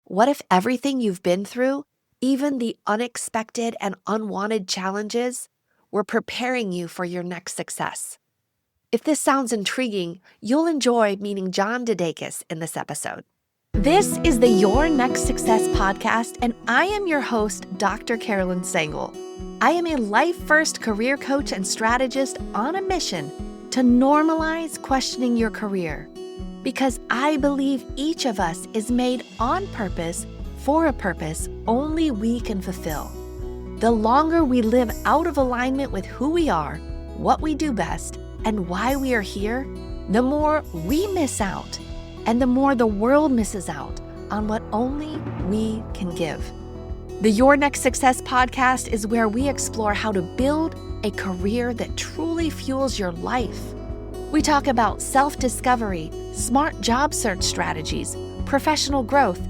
What if everything you've been through, even the unexpected and unwanted challenges, were preparing you for your next success? If this sounds intriguing, you'll enjoy meeting John DeDakis in this episode. This is the Your Next Success podcast, and I am your host, Dr. Carolyn Sengel. I am a life-first career coach and strategist on a mission to normalize questioning your career, because I believe each of us is made on purpose for a purpose only we can fulfill. The longer we live out of alignment with who we are, what we do best, and why we are here, the more we miss out, and the more the world misses out on what only we can give. The Your Next Success podcast is where we explore how to build a career that truly fuels your life. We talk about self-discovery, smart job search strategies, professional growth,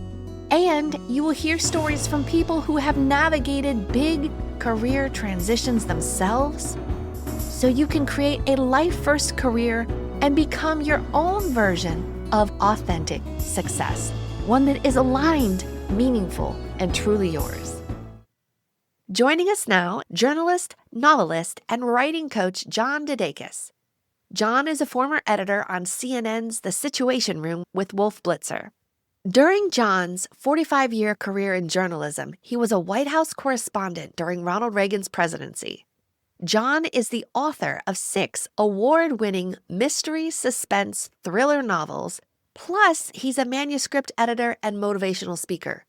and you will hear stories from people who have navigated big career transitions themselves, so you can create a life-first career and become your own version of authentic success, one that is aligned, meaningful, and truly yours. Joining us now, journalist, novelist, and writing coach John DeDakis. John is a former editor on CNN's The Situation Room with Wolf Blitzer. During John's 45-year career in journalism, he was a White House correspondent during Ronald Reagan's presidency. John is the author of 6 award-winning mystery, suspense, thriller novels, plus he's a manuscript editor and motivational speaker.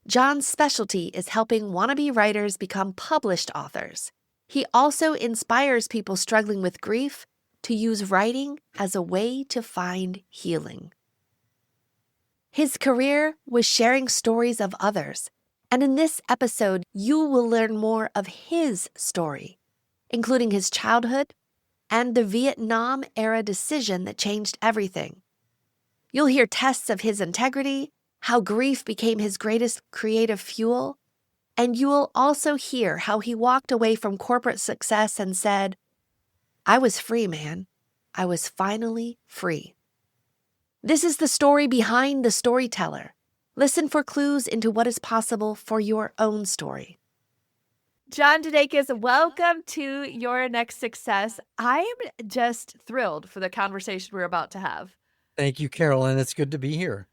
John's specialty is helping wannabe writers become published authors. He also inspires people struggling with grief to use writing as a way to find healing. His career was sharing stories of others, and in this episode, you will learn more of his story, including his childhood and the Vietnam-era decision that changed everything. You'll hear tests of his integrity, how grief became his greatest creative fuel, and you will also hear how he walked away from corporate success and said, "I was free, man. I was finally free." This is the story behind the Storyteller. Listen for clues into what is possible for your own story. John DeDakis, welcome to Your Next Success. I am just thrilled for the conversation we're about to have. Thank you, Carolyn. It's good to be here.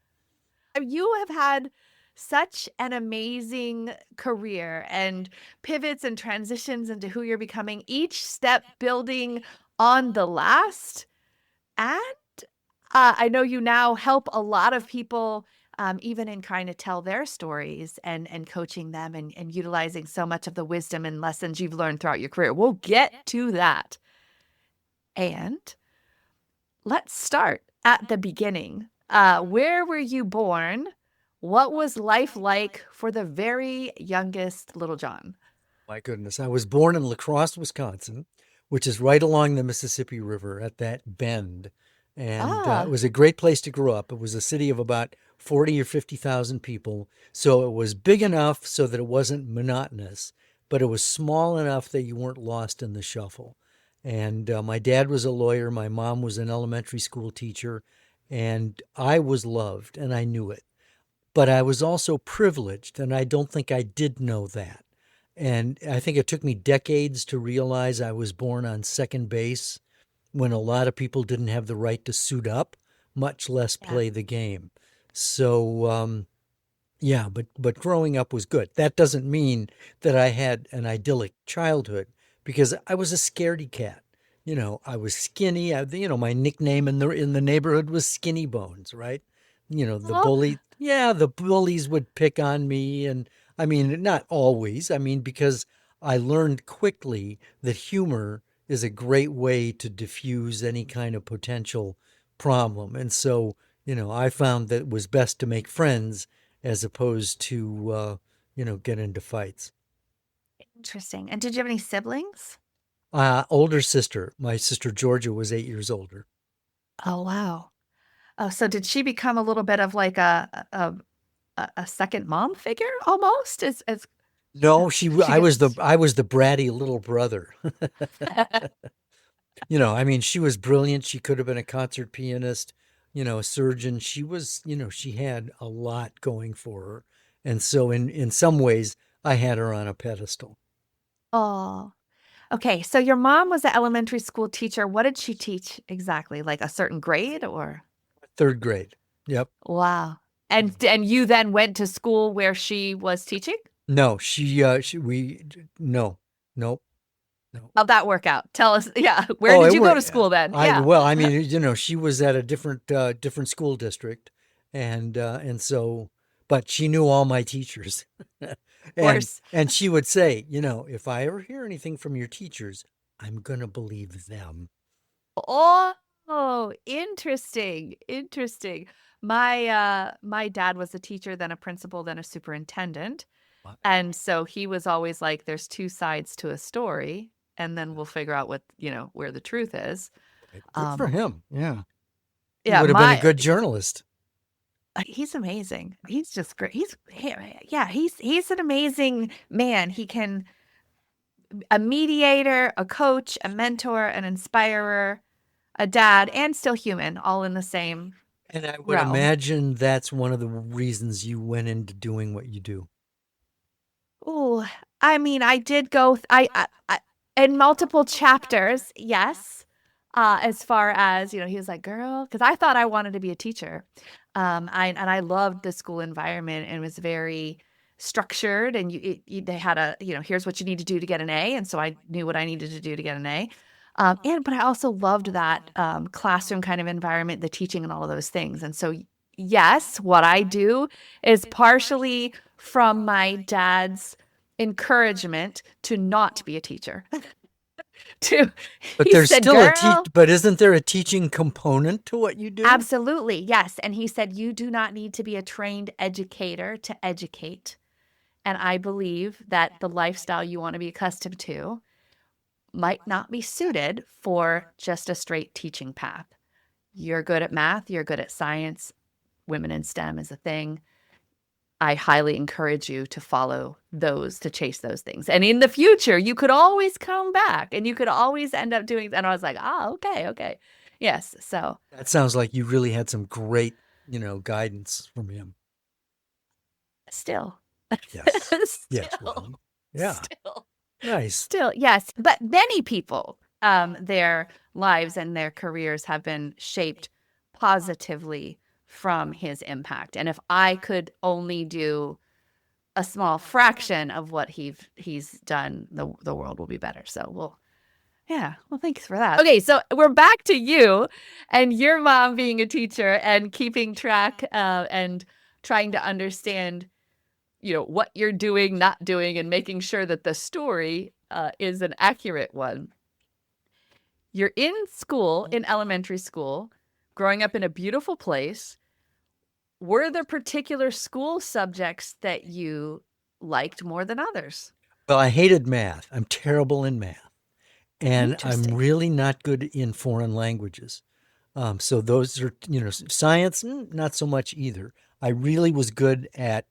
You have had such an amazing career and pivots and transitions into who you're becoming, each step building on the last. And I know you now help a lot of people even in trying to tell their stories and coaching them and utilizing so much of the wisdom and lessons you've learned throughout your career. We'll get to that. And let's start at the beginning. Where were you born? What was life like for the very youngest little John? My goodness. I was born in Crosse, Wisconsin, which is right along the Mississippi River at that bend. And it was a great place to grow up. It was a city of about 40 or 50,000 people. So it was big enough so that it wasn't monotonous, but it was small enough that you weren't lost in the shuffle. And my dad was a lawyer. My mom was an elementary school teacher. And I was loved, and I knew it. But I was also privileged, and I don't think I did know that. And I think it took me decades to realize I was born on second base when a lot of people didn't have the right to suit up, much less play the game. So, but growing up was good. That doesn't mean that I had an idyllic childhood, because I was a scaredy cat. You know, I was skinny. My nickname in the neighborhood was Skinny Bones, right? You know, the bullies would pick on me. And I mean, not always. I mean, because I learned quickly that humor is a great way to diffuse any kind of potential problem. And so, I found that it was best to make friends as opposed to, get into fights. Interesting. And did you have any siblings? Older sister. My sister Georgia was 8 years older. Oh, wow. Oh, so did she become a little bit of like a second mom figure almost? No, I was the bratty little brother. She was brilliant. She could have been a concert pianist. a surgeon. She was, she had a lot going for her. And so in some ways, I had her on a pedestal. Oh, okay. So your mom was an elementary school teacher. What did she teach exactly? Like a certain grade or? Third grade. Yep. Wow. And you then went to school where she was teaching? No, no, nope, no. How'd that work out? Tell us. Yeah. Where Oh, did it you go were to school then? I Yeah. well, I mean, she was at a different school district, and so, but she knew all my teachers, Of and course. and she would say, if I ever hear anything from your teachers, I'm gonna believe them. Oh, interesting. Interesting. My dad was a teacher, then a principal, then a superintendent. And so he was always like, there's two sides to a story, and then we'll figure out what, where the truth is. Good for Um, him. Yeah, he yeah, would have been a good journalist. he's amazing. He's just great. Yeah, he's an amazing man. He can a mediator, a coach, a mentor, an inspirer, a dad, and still human, all in the same And I would realm. imagine that's one of the reasons you went into doing what you do. Oh, I mean, I did go in multiple chapters, yes. As far as, he was like, girl, because I thought I wanted to be a teacher. I loved the school environment and it was very structured and they had here's what you need to do to get an A. And so I knew what I needed to do to get an A. But I also loved that classroom kind of environment, the teaching and all of those things. And so, yes, what I do is partially from my dad's encouragement to not be a teacher. to But He there's said, still girl, but isn't there a teaching component to what you do? absolutely, yes. And he said, you do not need to be a trained educator to educate. And I believe that the lifestyle you want to be accustomed to might not be suited for just a straight teaching path. You're good at math, you're good at science, women in STEM is a thing. I highly encourage you to follow those, to chase those things. And in the future, you could always come back and you could always end up doing. And I was like, okay, okay. Yes. So That sounds like you really had some great, guidance from him. still, Yes. Yes. still, Well, yeah. still, Nice. still, yes. But many people, their lives and their careers have been shaped positively from his impact. And if I could only do a small fraction of what he's done, the world will be better. So yeah, well, thanks for that. Okay, so we're back to you and your mom being a teacher and keeping track and trying to understand, what you're doing, not doing, and making sure that the story is an accurate one. You're in school, in elementary school, growing up in a beautiful place. Were there particular school subjects that you liked more than others? Well, I hated math. I'm terrible in math, and I'm Interesting. really not good in foreign languages. So those are, science, not so much either. I really was good at,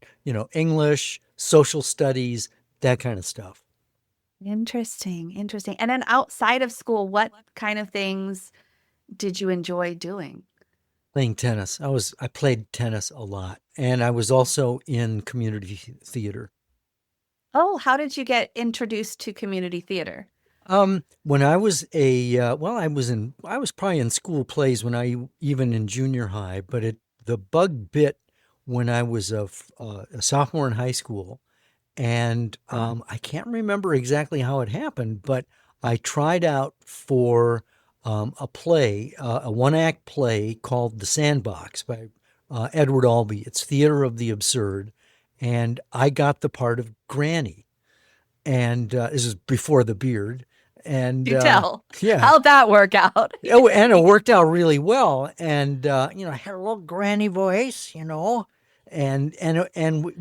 English, social studies, that kind of stuff. Interesting. Interesting. And then outside of school, what kind of things did you enjoy doing? Playing tennis. I played tennis a lot, and I was also in community theater. Oh, how did you get introduced to community theater? When I was I was probably in school plays even in junior high, but the bug bit when I was a sophomore in high school, and I can't remember exactly how it happened, but I tried out for a play, a one-act play called The Sandbox by Edward Albee. It's theater of the absurd, and I got the part of Granny, and this is before the beard, and Do tell. yeah. How'd that work out? Oh, and it worked out really well. And I had a little granny voice, and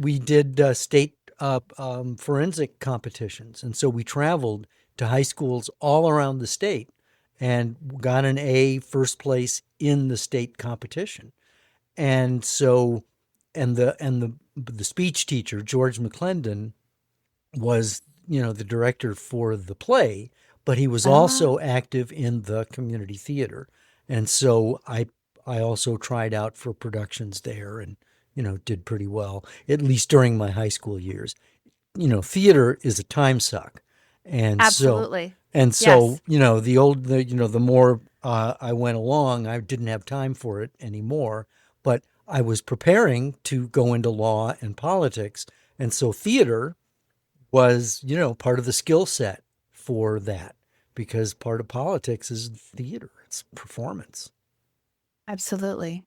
we did state forensic competitions, and so we traveled to high schools all around the state and got an A, first place in the state competition. And so, and the speech teacher George McClendon was, the director for the play, but he was Ah, also active in the community theater. And so I also tried out for productions there and, did pretty well, at least during my high school years. Theater is a time suck. And so, Absolutely. and so, Yes. the more I went along, I didn't have time for it anymore, but I was preparing to go into law and politics. And so theater was, part of the skill set for that, because part of politics is theater, it's performance. Absolutely.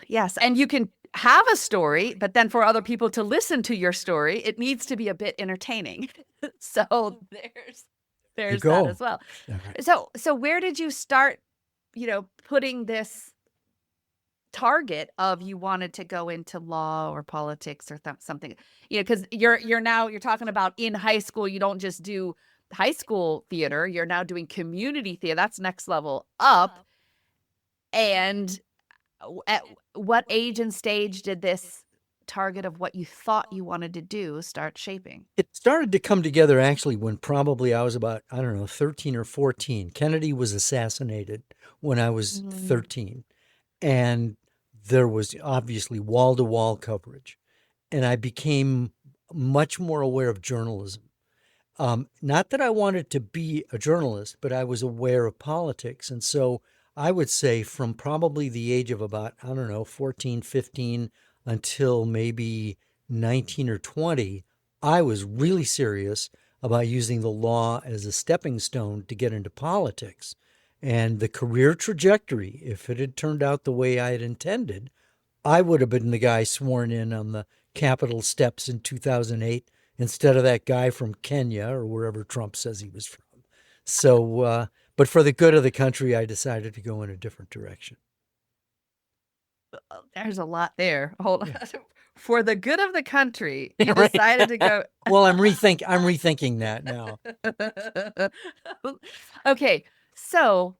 Yes. And you can have a story, but then for other people to listen to your story, it needs to be a bit entertaining. So there's There you that go. as well. All right. So where did you start, putting this target of you wanted to go into law or politics or something? Because you're talking about in high school, you don't just do high school theater, you're now doing community theater. That's next level up. And at what age and stage did this target of what you thought you wanted to do start shaping? It started to come together actually when probably I was about, I don't know, 13 or 14. Kennedy was assassinated when I was Mm. 13. And there was obviously wall to wall coverage. And I became much more aware of journalism. Not that I wanted to be a journalist, but I was aware of politics. And so I would say from probably the age of about, I don't know, 14, 15 until maybe 19 or 20, I was really serious about using the law as a stepping stone to get into politics. And the career trajectory, if it had turned out the way I had intended, I would have been the guy sworn in on the Capitol steps in 2008 instead of that guy from Kenya or wherever Trump says he was from. So, but for the good of the country, I decided to go in a different direction. There's a lot there. Hold on. Yeah. For the good of the country, you Right. decided to go. Well, I'm rethinking that now. Okay. So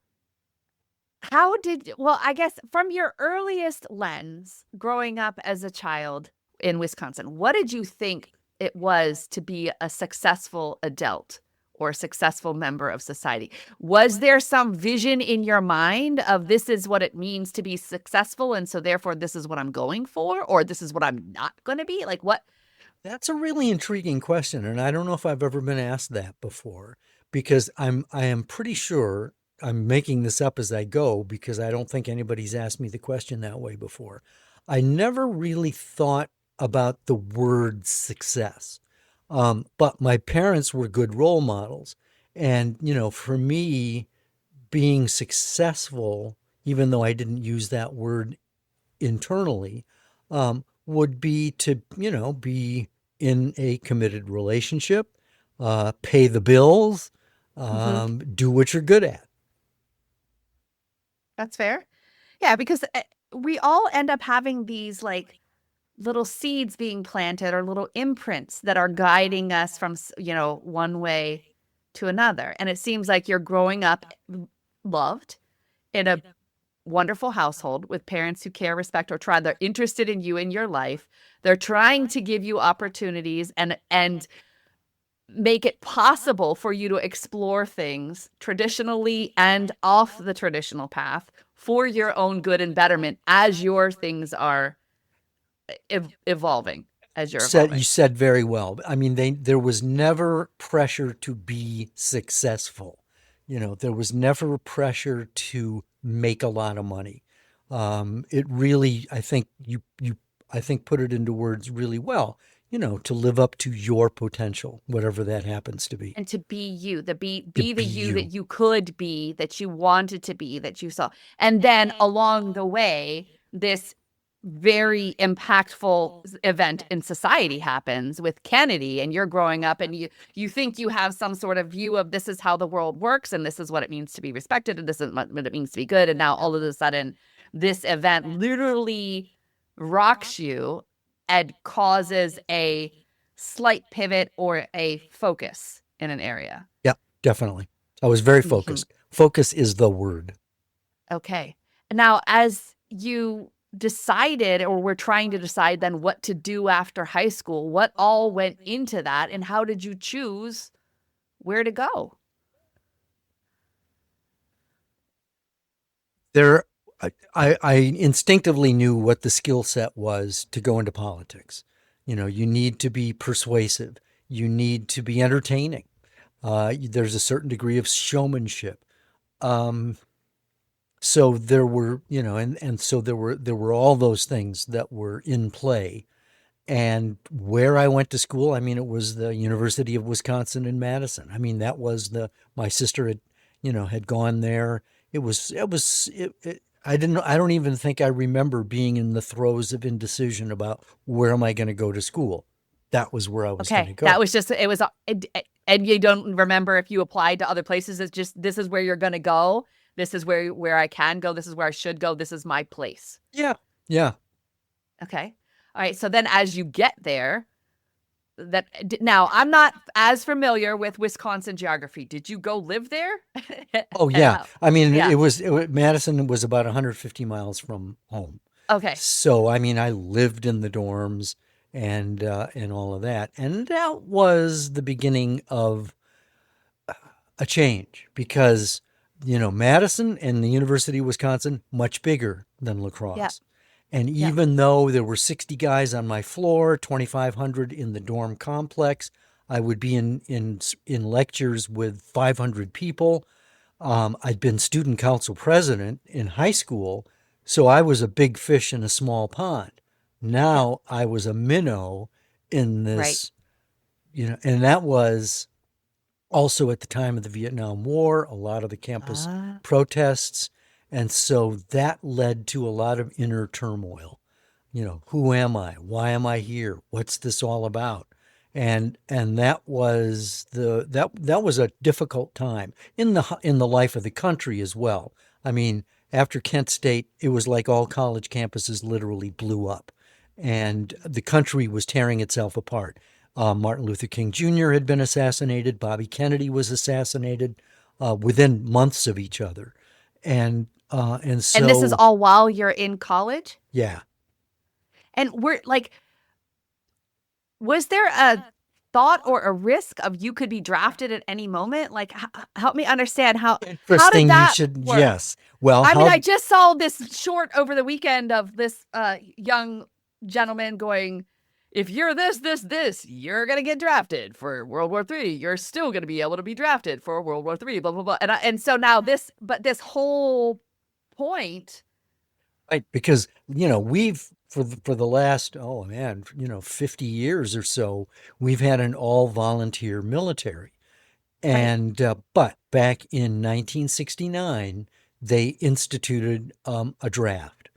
I guess from your earliest lens, growing up as a child in Wisconsin, what did you think it was to be a successful adult or a successful member of society? Was there some vision in your mind of this is what it means to be successful, and so therefore this is what I'm going for, or this is what I'm not going to be? Like what? That's a really intriguing question, and I don't know if I've ever been asked that before, because I am pretty sure I'm making this up as I go, because I don't think anybody's asked me the question that way before. I never really thought about the word success. But my parents were good role models. And, for me, being successful, even though I didn't use that word internally, would be to, be in a committed relationship, pay the bills, Mhm. do what you're good at. That's fair. Yeah, because we all end up having these like little seeds being planted or little imprints that are guiding us from, one way to another. And it seems like you're growing up loved in a wonderful household with parents who care, respect, or try. They're interested in you in your life. They're trying to give you opportunities and make it possible for you to explore things traditionally and off the traditional path for your own good and betterment as your things are evolving, as you're You evolving. said very well. I mean, there was never pressure to be successful. There was never pressure to make a lot of money. It really, I think put it into words really well. To live up to your potential, whatever that happens to be. And to be you, To be the be you you. that you could be, that you wanted to be, that you saw. And then along the way, this very impactful event in society happens with Kennedy, and you're growing up and you think you have some sort of view of this is how the world works and this is what it means to be respected and this is what it means to be good. And now all of a sudden, this event literally rocks you and causes a slight pivot or a focus in an area. Yeah, definitely. I was very Mhm. focused. Focus is the word. Okay. Now, as you decided or were trying to decide then what to do after high school, what all went into that and how did you choose where to go? There, I instinctively knew what the skill set was to go into politics. You need to be persuasive. You need to be entertaining. There's a certain degree of showmanship. Um, so there were, and so there were all those things that were in play. And where I went to school, I mean, it was the University of Wisconsin in Madison. I mean, that was my sister had gone there. I don't even think I remember being in the throes of indecision about where am I going to go to school. That was where I was going to Okay. go. That was just, it was, and you don't remember if you applied to other places. It's just, this is where you're going to go. This is where I can go. This is where I should go. This is my place. Yeah. Yeah. Okay. All right. So then as you get there, now I'm not as familiar with Wisconsin geography. Did you go live there? Oh, yeah. I mean, Yeah. Madison was about 150 miles from home. Okay. So, I mean, I lived in the dorms and all of that. And that was the beginning of a change because, Madison and the University of Wisconsin, much bigger than La Yeah. Crosse. And Yeah. even though there were 60 guys on my floor, 2,500 in the dorm complex, I would be in lectures with 500 people. I'd been student council president in high school, so I was a big fish in a small pond. Now I was a minnow in Right. this, and that was also at the time of the Vietnam War, a lot of the campus Ah. protests. And so that led to a lot of inner turmoil. Who am I? Why am I here? What's this all about? And that was that was a difficult time in the life of the country as well. I mean, after Kent State, it was like all college campuses literally blew up, and the country was tearing itself apart. Martin Luther King Jr. had been assassinated. Bobby Kennedy was assassinated within months of each other, and so And this is all while you're in college? yeah. And was there a thought or a risk of you could be drafted at any moment? Like, help me understand how Interesting. did that You should work? yes. Well, I mean, I just saw this short over the weekend of this young gentleman going, if you're this, you're going to get drafted for World War III. You're still going to be able to be drafted for World War III, blah, blah, blah. And so now this whole point. right, because we've for the last 50 years or so, we've had an all volunteer military. And but back in 1969, they instituted a draft.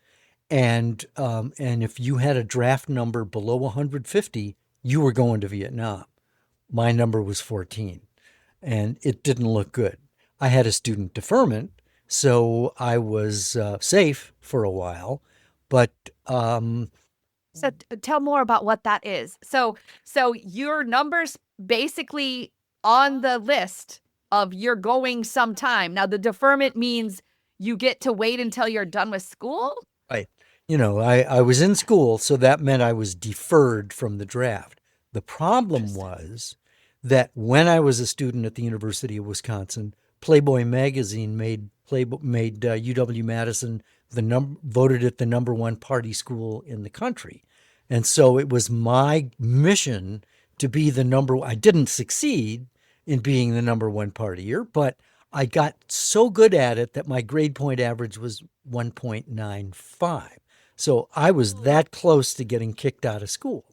And if you had a draft number below 150, you were going to Vietnam. My number was 14, and it didn't look good. I had a student deferment, so I was safe for a while. But So tell more about what that is. So your number's basically on the list of you're going sometime. Now the deferment means you get to wait until you're done with school? Right. I was in school, so that meant I was deferred from the draft. The problem was that when I was a student at the University of Wisconsin, Playboy magazine made UW-Madison voted it the number one party school in the country. And so it was my mission to be I didn't succeed in being the number one partier, but I got so good at it that my grade point average was 1.95. So I was that close to getting kicked out of school.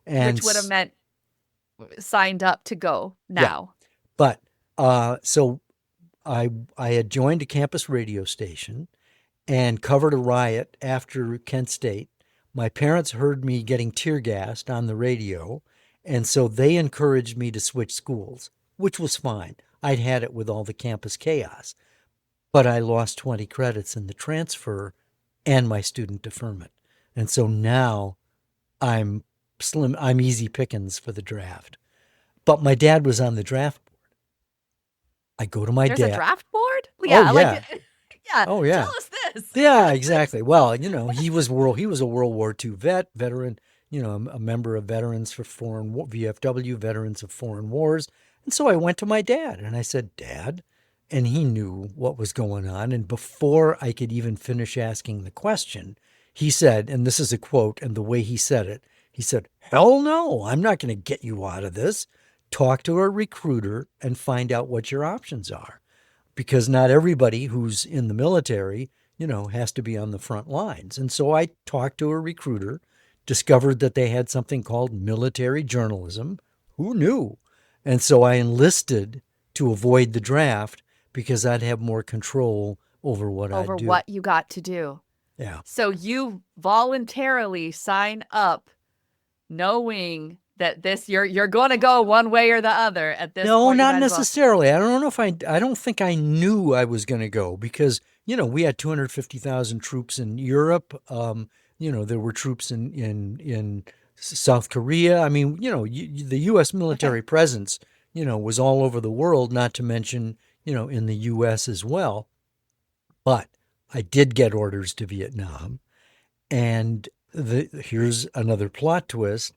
Which would have meant signed up to go now. Yeah. But so I had joined a campus radio station and covered a riot after Kent State. My parents heard me getting tear gassed on the radio, and so they encouraged me to switch schools, which was fine. I'd had it with all the campus chaos. But I lost 20 credits in the transfer and my student deferment. And so now I'm easy pickings for the draft. But my dad was on the draft board. I go to my There's dad. a draft board? Yeah. Oh, yeah. Yeah. Oh, yeah. Tell us this. Yeah, exactly. Well, he was a World War II veteran, a member of Veterans for VFW, Veterans of Foreign Wars. And so I went to my dad and I said, Dad, and he knew what was going on. And before I could even finish asking the question, he said, and this is a quote, and the way he said it, he said, "Hell no, I'm not going to get you out of this. Talk to a recruiter and find out what your options are." Because not everybody who's in the military, has to be on the front lines. And so I talked to a recruiter, discovered that they had something called military journalism. Who knew? And so I enlisted to avoid the draft because I'd have more control over what I'd do. What you got to do. Yeah. So you voluntarily sign up knowing that you're going to go one way or the other at this No, point. not necessarily. I don't think I knew I was going to go because, we had 250,000 troops in Europe. There were troops in South Korea. I mean, the U.S. military presence, was all over the world, not to mention, in the U.S. as well. But I did get orders to Vietnam. And here's another plot twist.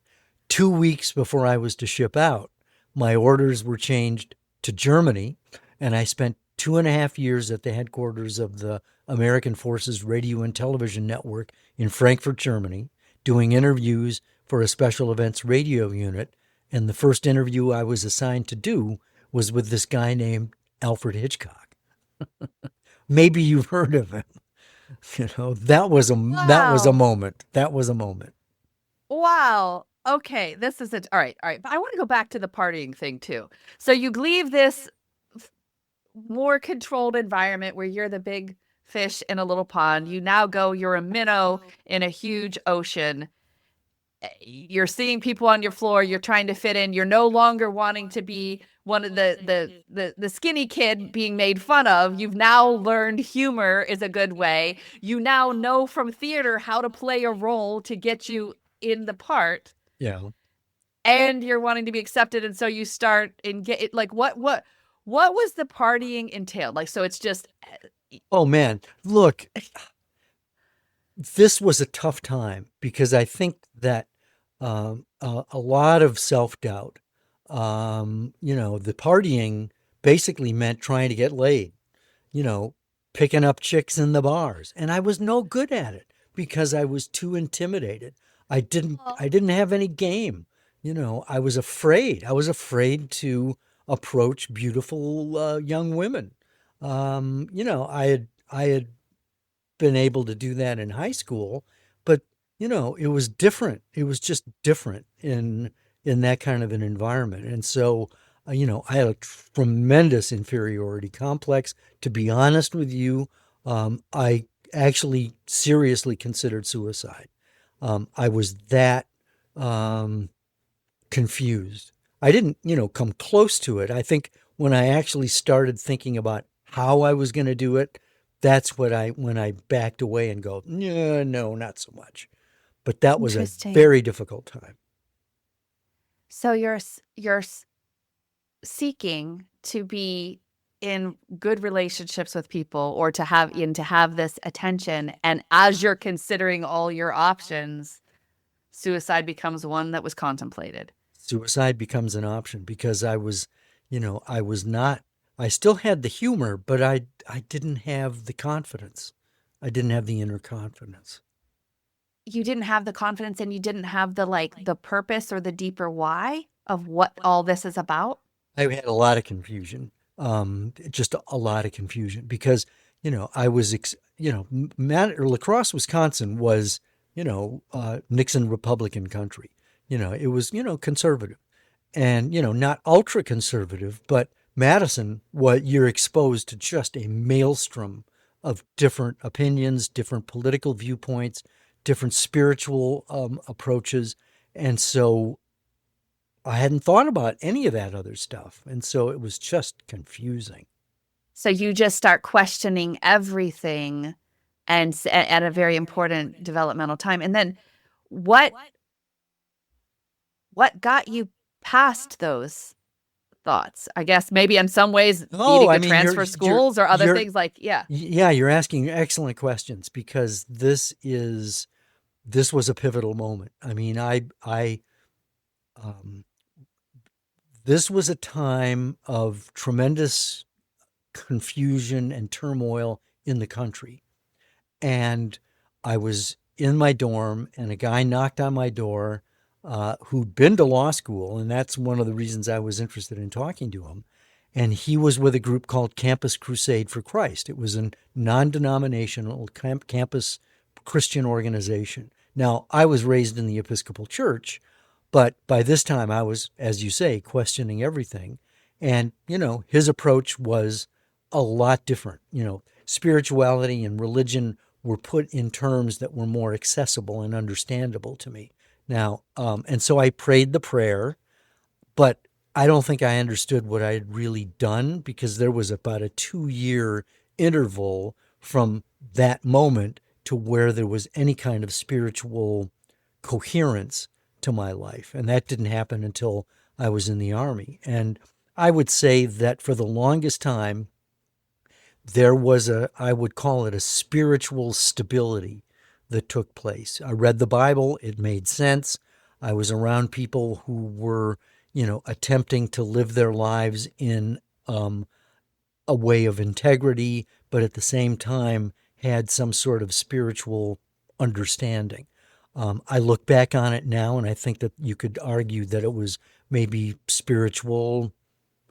2 weeks before I was to ship out, my orders were changed to Germany, and I spent 2.5 years at the headquarters of the American Forces Radio and Television Network in Frankfurt, Germany, doing interviews for a special events radio unit. And the first interview I was assigned to do was with this guy named Alfred Hitchcock. Maybe you've heard of him. That was a moment. That was a moment. Wow. Okay, this is it. All right. But I want to go back to the partying thing too. So you leave this more controlled environment where you're the big fish in a little pond. You now you're a minnow in a huge ocean. You're seeing people on your floor. You're trying to fit in. You're no longer wanting to be one of the skinny kid being made fun of. You've now learned humor is a good way. You now know from theater how to play a role to get you in the part. Yeah. And you're wanting to be accepted. And so you start and get it. Like what was the partying entailed? Like, so it's just. Oh man, look, this was a tough time because I think that a lot of self-doubt, the partying basically meant trying to get laid, picking up chicks in the bars. And I was no good at it because I was too intimidated. I didn't have any game. I was afraid. I was afraid to approach beautiful young women. I had been able to do that in high school, but it was different. It was just different in that kind of an environment. And so, I had a tremendous inferiority complex. To be honest with you, I actually seriously considered suicide. I was that confused. I didn't, come close to it. I think when I actually started thinking about how I was going to do it, that's when I backed away and go, no, not so much. But that was a very difficult time. So you're seeking to be in good relationships with people or to have this attention. And as you're considering all your options, suicide becomes one that was contemplated. Suicide becomes an option because I still had the humor, but I didn't have the confidence. I didn't have the inner confidence. You didn't have the confidence and you didn't have the purpose or the deeper why of what all this is about? I had a lot of confusion, just a lot of confusion because, I was, La Crosse, Wisconsin was, Nixon Republican country. It was, conservative and, not ultra conservative, but Madison, you're exposed to just a maelstrom of different opinions, different political viewpoints, different spiritual approaches. And so I hadn't thought about any of that other stuff. And so it was just confusing. So you just start questioning everything and at a very important developmental time. And then what got you past those thoughts? I guess maybe in some ways needing to transfer schools or other things Yeah, you're asking excellent questions because this was a pivotal moment. I mean, this was a time of tremendous confusion and turmoil in the country. And I was in my dorm, and a guy knocked on my door who'd been to law school, and that's one of the reasons I was interested in talking to him. And he was with a group called Campus Crusade for Christ. It was a non-denominational campus Christian organization. Now, I was raised in the Episcopal Church, but by this time I was, as you say, questioning everything. And, his approach was a lot different. Spirituality and religion were put in terms that were more accessible and understandable to me. Now, and so I prayed the prayer, but I don't think I understood what I had really done, because there was about a 2-year interval from that moment to where there was any kind of spiritual coherence to my life. And that didn't happen until I was in the Army. And I would say that for the longest time, there was I would call it a spiritual stability that took place. I read the Bible, it made sense. I was around people who were, attempting to live their lives in a way of integrity, but at the same time had some sort of spiritual understanding. I look back on it now, and I think that you could argue that it was maybe spiritual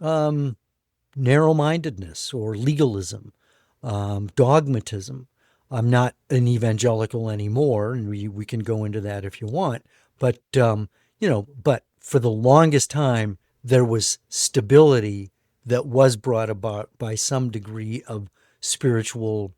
narrow-mindedness or legalism, dogmatism. I'm not an evangelical anymore, and we can go into that if you want. But but for the longest time, there was stability that was brought about by some degree of spiritual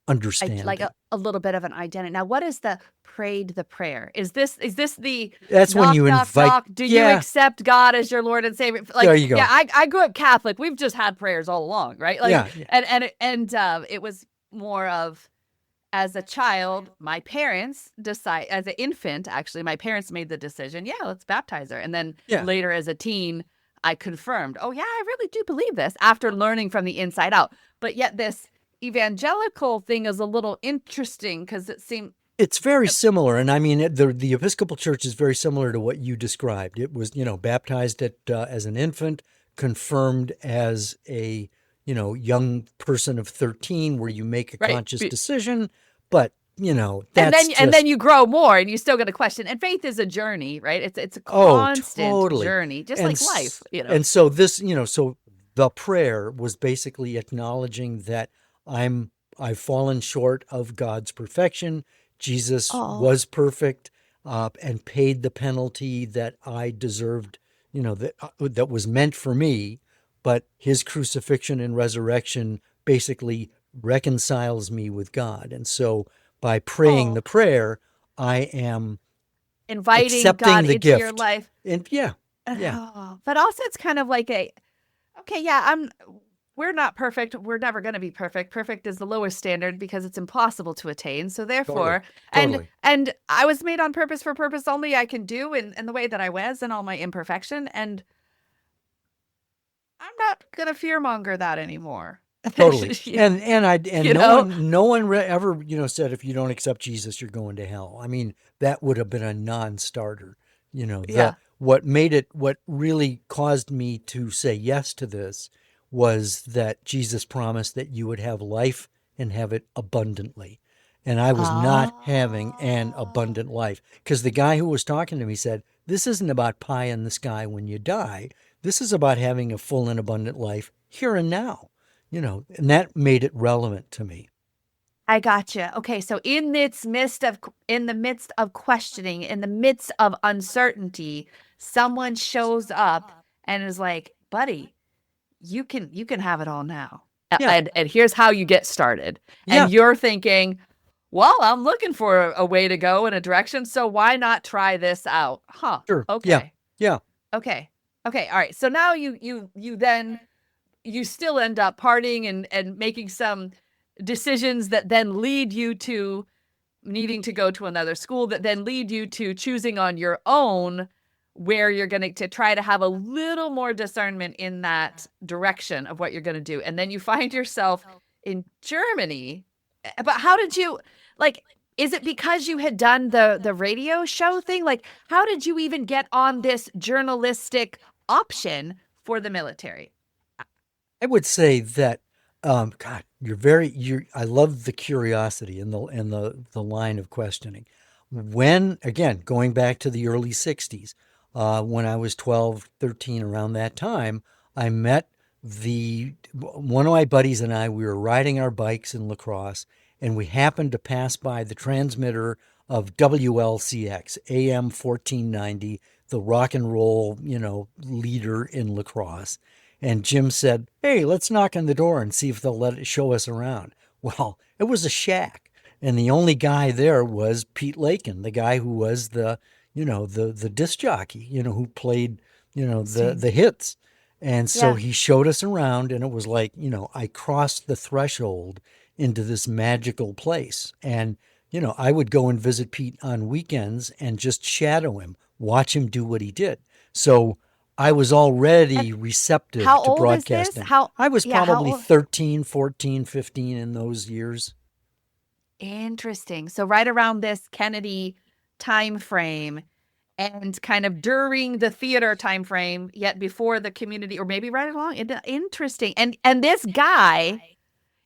understanding. Like a little bit of an identity. Now, what is the prayed the prayer? Is this the That's knock, when you knock, invite. knock, do you accept God as your Lord and Savior? Like, there you go. Yeah, I grew up Catholic. We've just had prayers all along, right? Like, Yeah. And it was more of, as a child, my parents decide, as an infant, actually, my parents made the decision, yeah, let's baptize her. And then later as a teen, I confirmed, oh yeah, I really do believe this, after learning from the inside out. But yet this evangelical thing is a little interesting, because it's very similar. And I mean, the Episcopal Church is very similar to what you described. It was, baptized as an infant, confirmed as a, young person of 13, where you make a conscious decision. But, that's and then you grow more, and you still get a question. And faith is a journey, right? It's a constant journey, just like life, And so this, so the prayer was basically acknowledging that I've fallen short of God's perfection. Jesus was perfect and paid the penalty that I deserved, that was meant for me. But his crucifixion and resurrection basically reconciles me with God. And so by praying the prayer, I am inviting accepting God the into gift. your life. And But also it's kind of like we're not perfect. We're never going to be perfect. Perfect is the lowest standard, because it's impossible to attain. So therefore, Totally. And I was made on purpose for purpose only I can do in the way that I was, and all my imperfection. And I'm not going to fearmonger that anymore. Totally. No one ever, said, if you don't accept Jesus, you're going to hell. I mean, that would have been a non-starter. What really caused me to say yes to this was that Jesus promised that you would have life and have it abundantly. And I was not having an abundant life, because the guy who was talking to me said, this isn't about pie in the sky when you die. This is about having a full and abundant life here and now, and that made it relevant to me. I gotcha. Okay, so in the midst of questioning, in the midst of uncertainty, someone shows up and is like, buddy, you can have it all now. Yeah. And here's how you get started. Yeah. And you're thinking, well, I'm looking for a way to go in a direction, so why not try this out? Huh. Sure. Okay. Yeah. Okay. All right. So now you still end up partying and making some decisions that then lead you to needing to go to another school, that then lead you to choosing on your own where you're going to try to have a little more discernment in that direction of what you're going to do. And then you find yourself in Germany. But how did you, is it because you had done the radio show thing? Like, how did you even get on this journalistic option for the military? I would say that God, I love the curiosity and the line of questioning. When, again, going back to the early 60s, when I was 12, 13, around that time, I met one of my buddies and I, we were riding our bikes in La Crosse, and we happened to pass by the transmitter of WLCX, AM 1490, the rock and roll, leader in La Crosse. And Jim said, "Hey, let's knock on the door and see if they'll let it show us around." Well, it was a shack. And the only guy there was Pete Lakin, the guy who was the disc jockey, who played, the hits. And so Yeah. he showed us around, and it was like, I crossed the threshold into this magical place. And, I would go and visit Pete on weekends and just shadow him, watch him do what he did. So I was already receptive How to old is this? broadcasting. How I was yeah, how probably old? 13, 14, 15 in those years. Interesting. So right around this Kennedy time frame and kind of during the theater time frame, yet before the community, or maybe right along. Interesting. And this guy,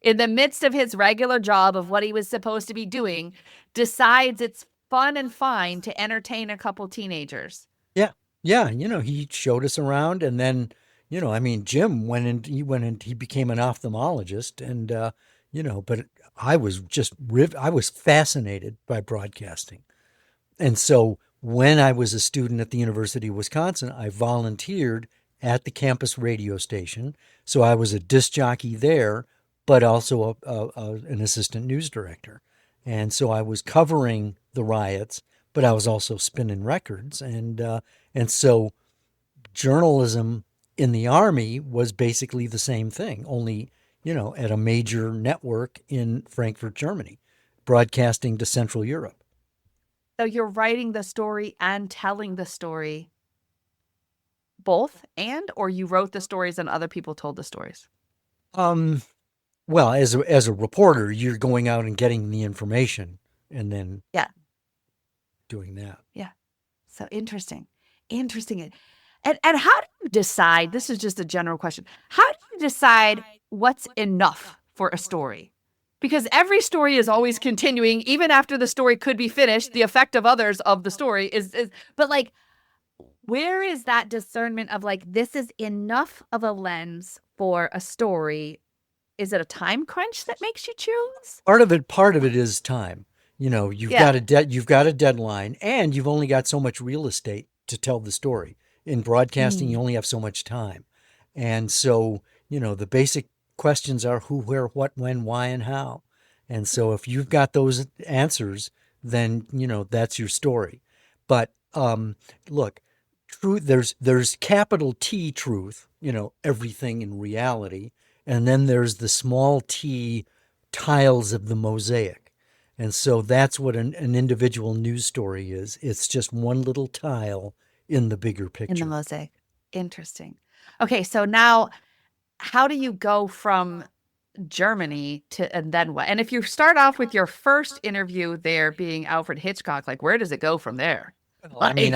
in the midst of his regular job of what he was supposed to be doing, decides it's fun and fine to entertain a couple teenagers. Yeah. Yeah. He showed us around, and then, Jim he became an ophthalmologist, and, but I was fascinated by broadcasting. And so when I was a student at the University of Wisconsin, I volunteered at the campus radio station. So I was a disc jockey there, but also an assistant news director. And so I was covering the riots, but I was also spinning records. And so journalism in the Army was basically the same thing, only, at a major network in Frankfurt, Germany, broadcasting to Central Europe. So you're writing the story and telling the story both, or you wrote the stories and other people told the stories? Well, as a reporter, you're going out and getting the information and then Yeah. doing that. Yeah. So interesting. Interesting. And how do you decide? This is just a general question. How do you decide what's enough for a story? Because every story is always continuing, even after the story could be finished. The effect of others of the story is but like, where is that discernment of like, this is enough of a lens for a story? Is it a time crunch that makes you choose? Part of it is time. You've Yeah. got a deadline, and you've only got so much real estate to tell the story. In broadcasting, you only have so much time. And so, the basic questions are who, where, what, when, why, and how. And so if you've got those answers, then, that's your story. But look, there's capital T truth, everything in reality. And then there's the small t tiles of the mosaic. And so that's what an individual news story is. It's just one little tile in the bigger picture. In the mosaic. Interesting. Okay, so now how do you go from Germany to, and then what? And if you start off with your first interview there being Alfred Hitchcock, like where does it go from there? I mean,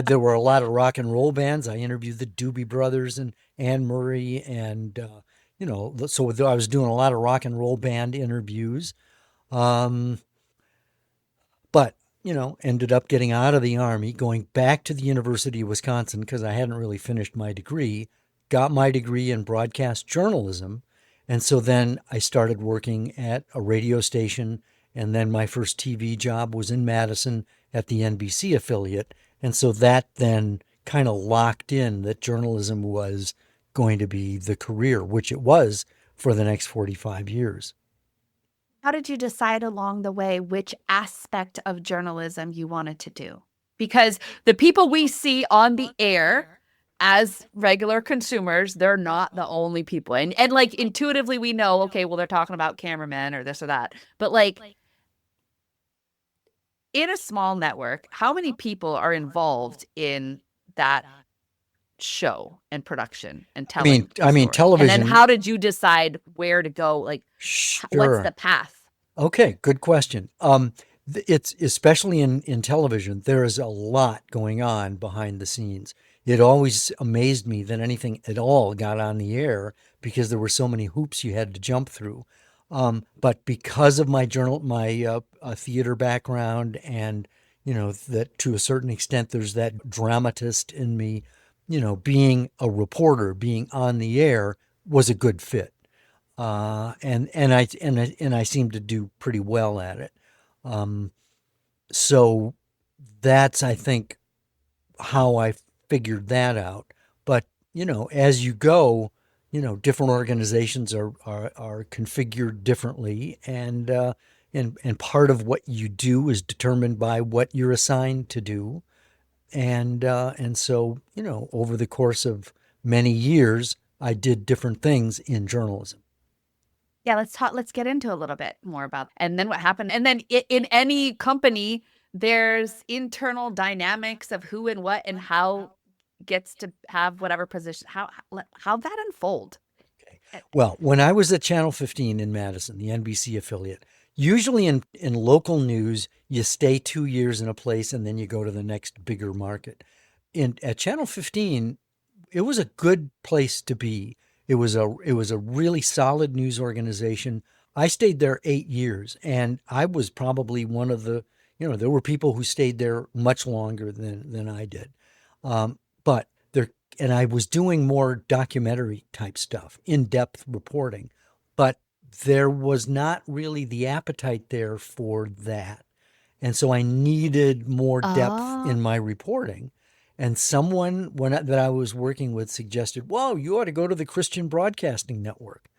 there were a lot of rock and roll bands. I interviewed the Doobie Brothers and Anne Murray, and so I was doing a lot of rock and roll band interviews. But ended up getting out of the Army, going back to the University of Wisconsin because I hadn't really finished my degree, got my degree in broadcast journalism. And so then I started working at a radio station. And then my first TV job was in Madison at the NBC affiliate. And so that then kind of locked in that journalism was going to be the career, which it was for the next 45 years. How did you decide along the way which aspect of journalism you wanted to do? Because the people we see on the air as regular consumers, they're not the only people. And like intuitively we know, okay, well, they're talking about cameramen or this or that. But like in a small network, how many people are involved in that show and production and telling? I mean, television. And then how did you decide where to go? Like, Sure. what's the path? Okay, good question. It's especially in television, there is a lot going on behind the scenes. it always amazed me that anything at all got on the air because there were so many hoops you had to jump through. But because of my theater background, and that to a certain extent there's that dramatist in me, being a reporter, being on the air was a good fit. And I seem to do pretty well at it. So that's, I think, how I figured that out. But as you go, different organizations are configured differently, and part of what you do is determined by what you're assigned to do, and so over the course of many years, I did different things in journalism. Yeah, let's get into a little bit more about, and then what happened. And then in any company, there's internal dynamics of who and what and how gets to have whatever position. How that unfold? Well, when I was at Channel 15 in Madison, the NBC affiliate, usually in local news, you stay 2 years in a place and then you go to the next bigger market. At Channel 15, it was a good place to be. It was a really solid news organization. I stayed there 8 years, and I was probably one of the, there were people who stayed there much longer than I did. But there, and I was doing more documentary type stuff, in-depth reporting, but there was not really the appetite there for that. And so I needed more depth in my reporting. And someone that I was working with suggested, "Whoa, you ought to go to the Christian Broadcasting Network."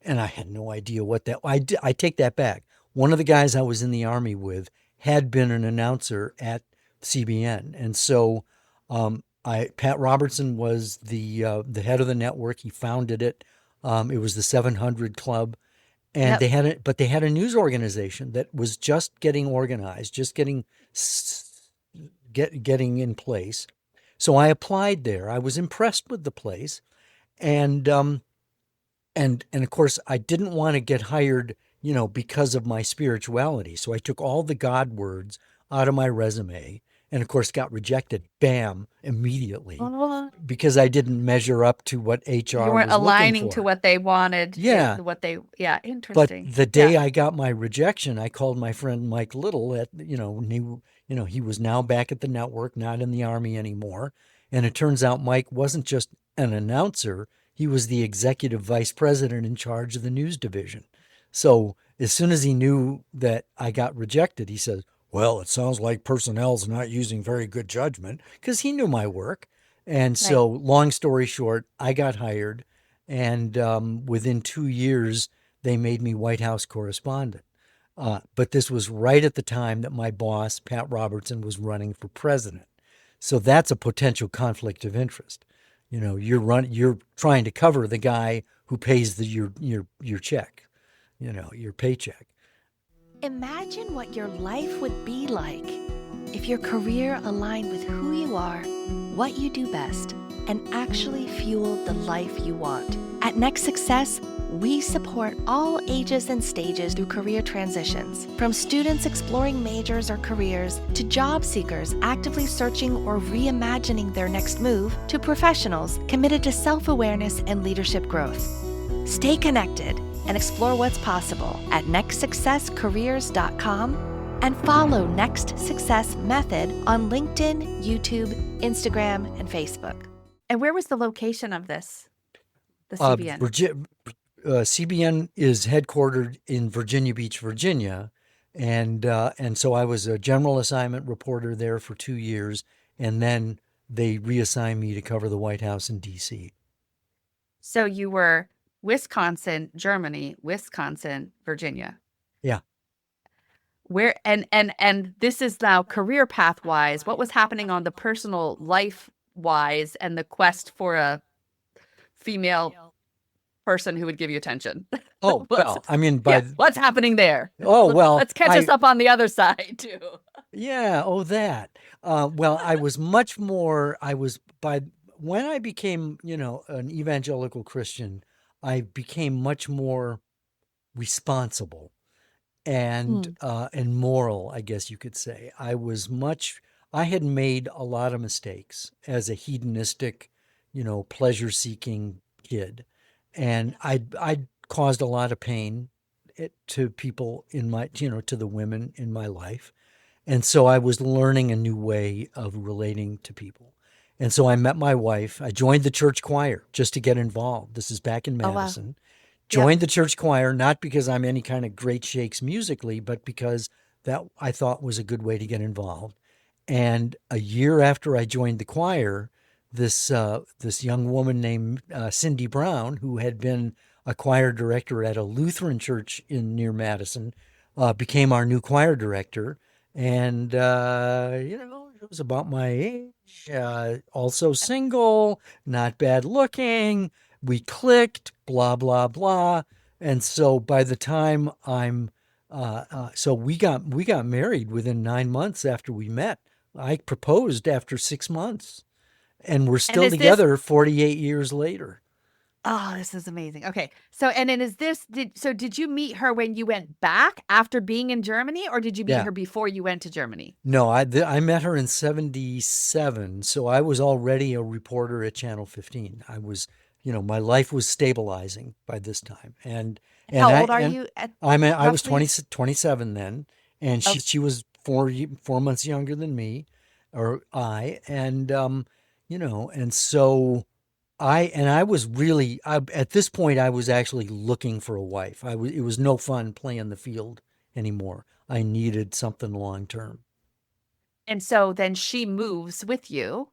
And I had no idea what that. I take that back. One of the guys I was in the Army with had been an announcer at CBN, and so Pat Robertson was the head of the network. He founded it. It was the 700 Club, and Yep. they had a news organization that was just getting organized, just getting in place. So I applied there. I was impressed with the place, and of course I didn't want to get hired, because of my spirituality. So I took all the God words out of my resume, and of course got rejected, bam, immediately, because I didn't measure up to what You HR weren't was looking aligning to for. what they wanted. Yeah, Yeah, but interesting. the Yeah. day I got my rejection, I called my friend Mike Little he was now back at the network, not in the Army anymore. And it turns out Mike wasn't just an announcer, he was the executive vice president in charge of the news division. So as soon as he knew that I got rejected, he says, "Well, it sounds like personnel's not using very good judgment," because he knew my work. And Right. so, long story short, I got hired, and within 2 years, they made me White House correspondent. But this was right at the time that my boss, Pat Robertson, was running for president. So that's a potential conflict of interest. You're trying to cover the guy who pays your check, your paycheck. Imagine what your life would be like if your career aligned with who you are, what you do best, and actually fueled the life you want. At Next Success, we support all ages and stages through career transitions, from students exploring majors or careers to job seekers actively searching or reimagining their next move to professionals committed to self-awareness and leadership growth. Stay connected and explore what's possible at nextsuccesscareers.com and follow Next Success Method on LinkedIn, YouTube, Instagram, and Facebook. And where was the location of this? The Uh, CBN. CBN is headquartered in Virginia Beach, Virginia, and so I was a general assignment reporter there for 2 years, and then they reassigned me to cover the White House in D.C. So you were Wisconsin, Germany, Wisconsin, Virginia. Yeah. Where and this is now career path wise. What was happening on the personal life wise and the quest for a female person who would give you attention? Oh, well, I mean, What's happening there? Well, Let's catch us up on the other side too. Yeah, that. Well, I was much more, when I became, an evangelical Christian, I became much more responsible and moral, I guess you could say. I had made a lot of mistakes as a hedonistic, pleasure-seeking kid, and I'd caused a lot of pain to people in my, to the women in my life, and so I was learning a new way of relating to people. And so I met my wife. I joined the church choir just to get involved. This is back in Oh, wow. Madison. Yep. Joined the church choir, not because I'm any kind of great shakes musically, but because that I thought was a good way to get involved. And a year after I joined the choir, this young woman named Cindy Brown, who had been a choir director at a Lutheran church near Madison, became our new choir director. And it was about my age, also single, not bad looking. We clicked, blah blah blah. And so by the time so we got married within 9 months after we met. I proposed after 6 months, and we're And still is this together 48 years later. Oh, this is amazing. Okay. So, and then did you meet her when you went back after being in Germany, or did you meet Yeah. her before you went to Germany? No, I met her in 77, so I was already a reporter at Channel 15. I was, my life was stabilizing by this time. And How I old are and you at I was roughly? 27 then, and Oh, she was 4 months younger than me, or I, and so I was really at this point I was actually looking for a wife. It was no fun playing the field anymore. I needed something long term. and so then she moves with you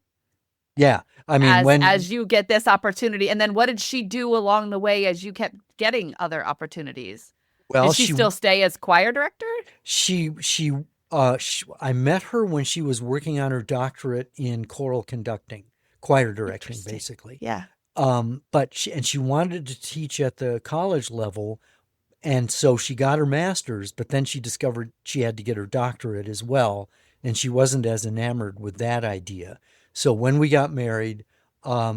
Yeah, I mean as when you get this opportunity. And then what did she do along the way as you kept getting other opportunities? Did well she still stay as choir director? I met her when she was working on her doctorate in choral conducting, choir directing Interesting. basically. Yeah. But she wanted to teach at the college level. And so she got her master's, but then she discovered she had to get her doctorate as well. And she wasn't as enamored with that idea. So when we got married,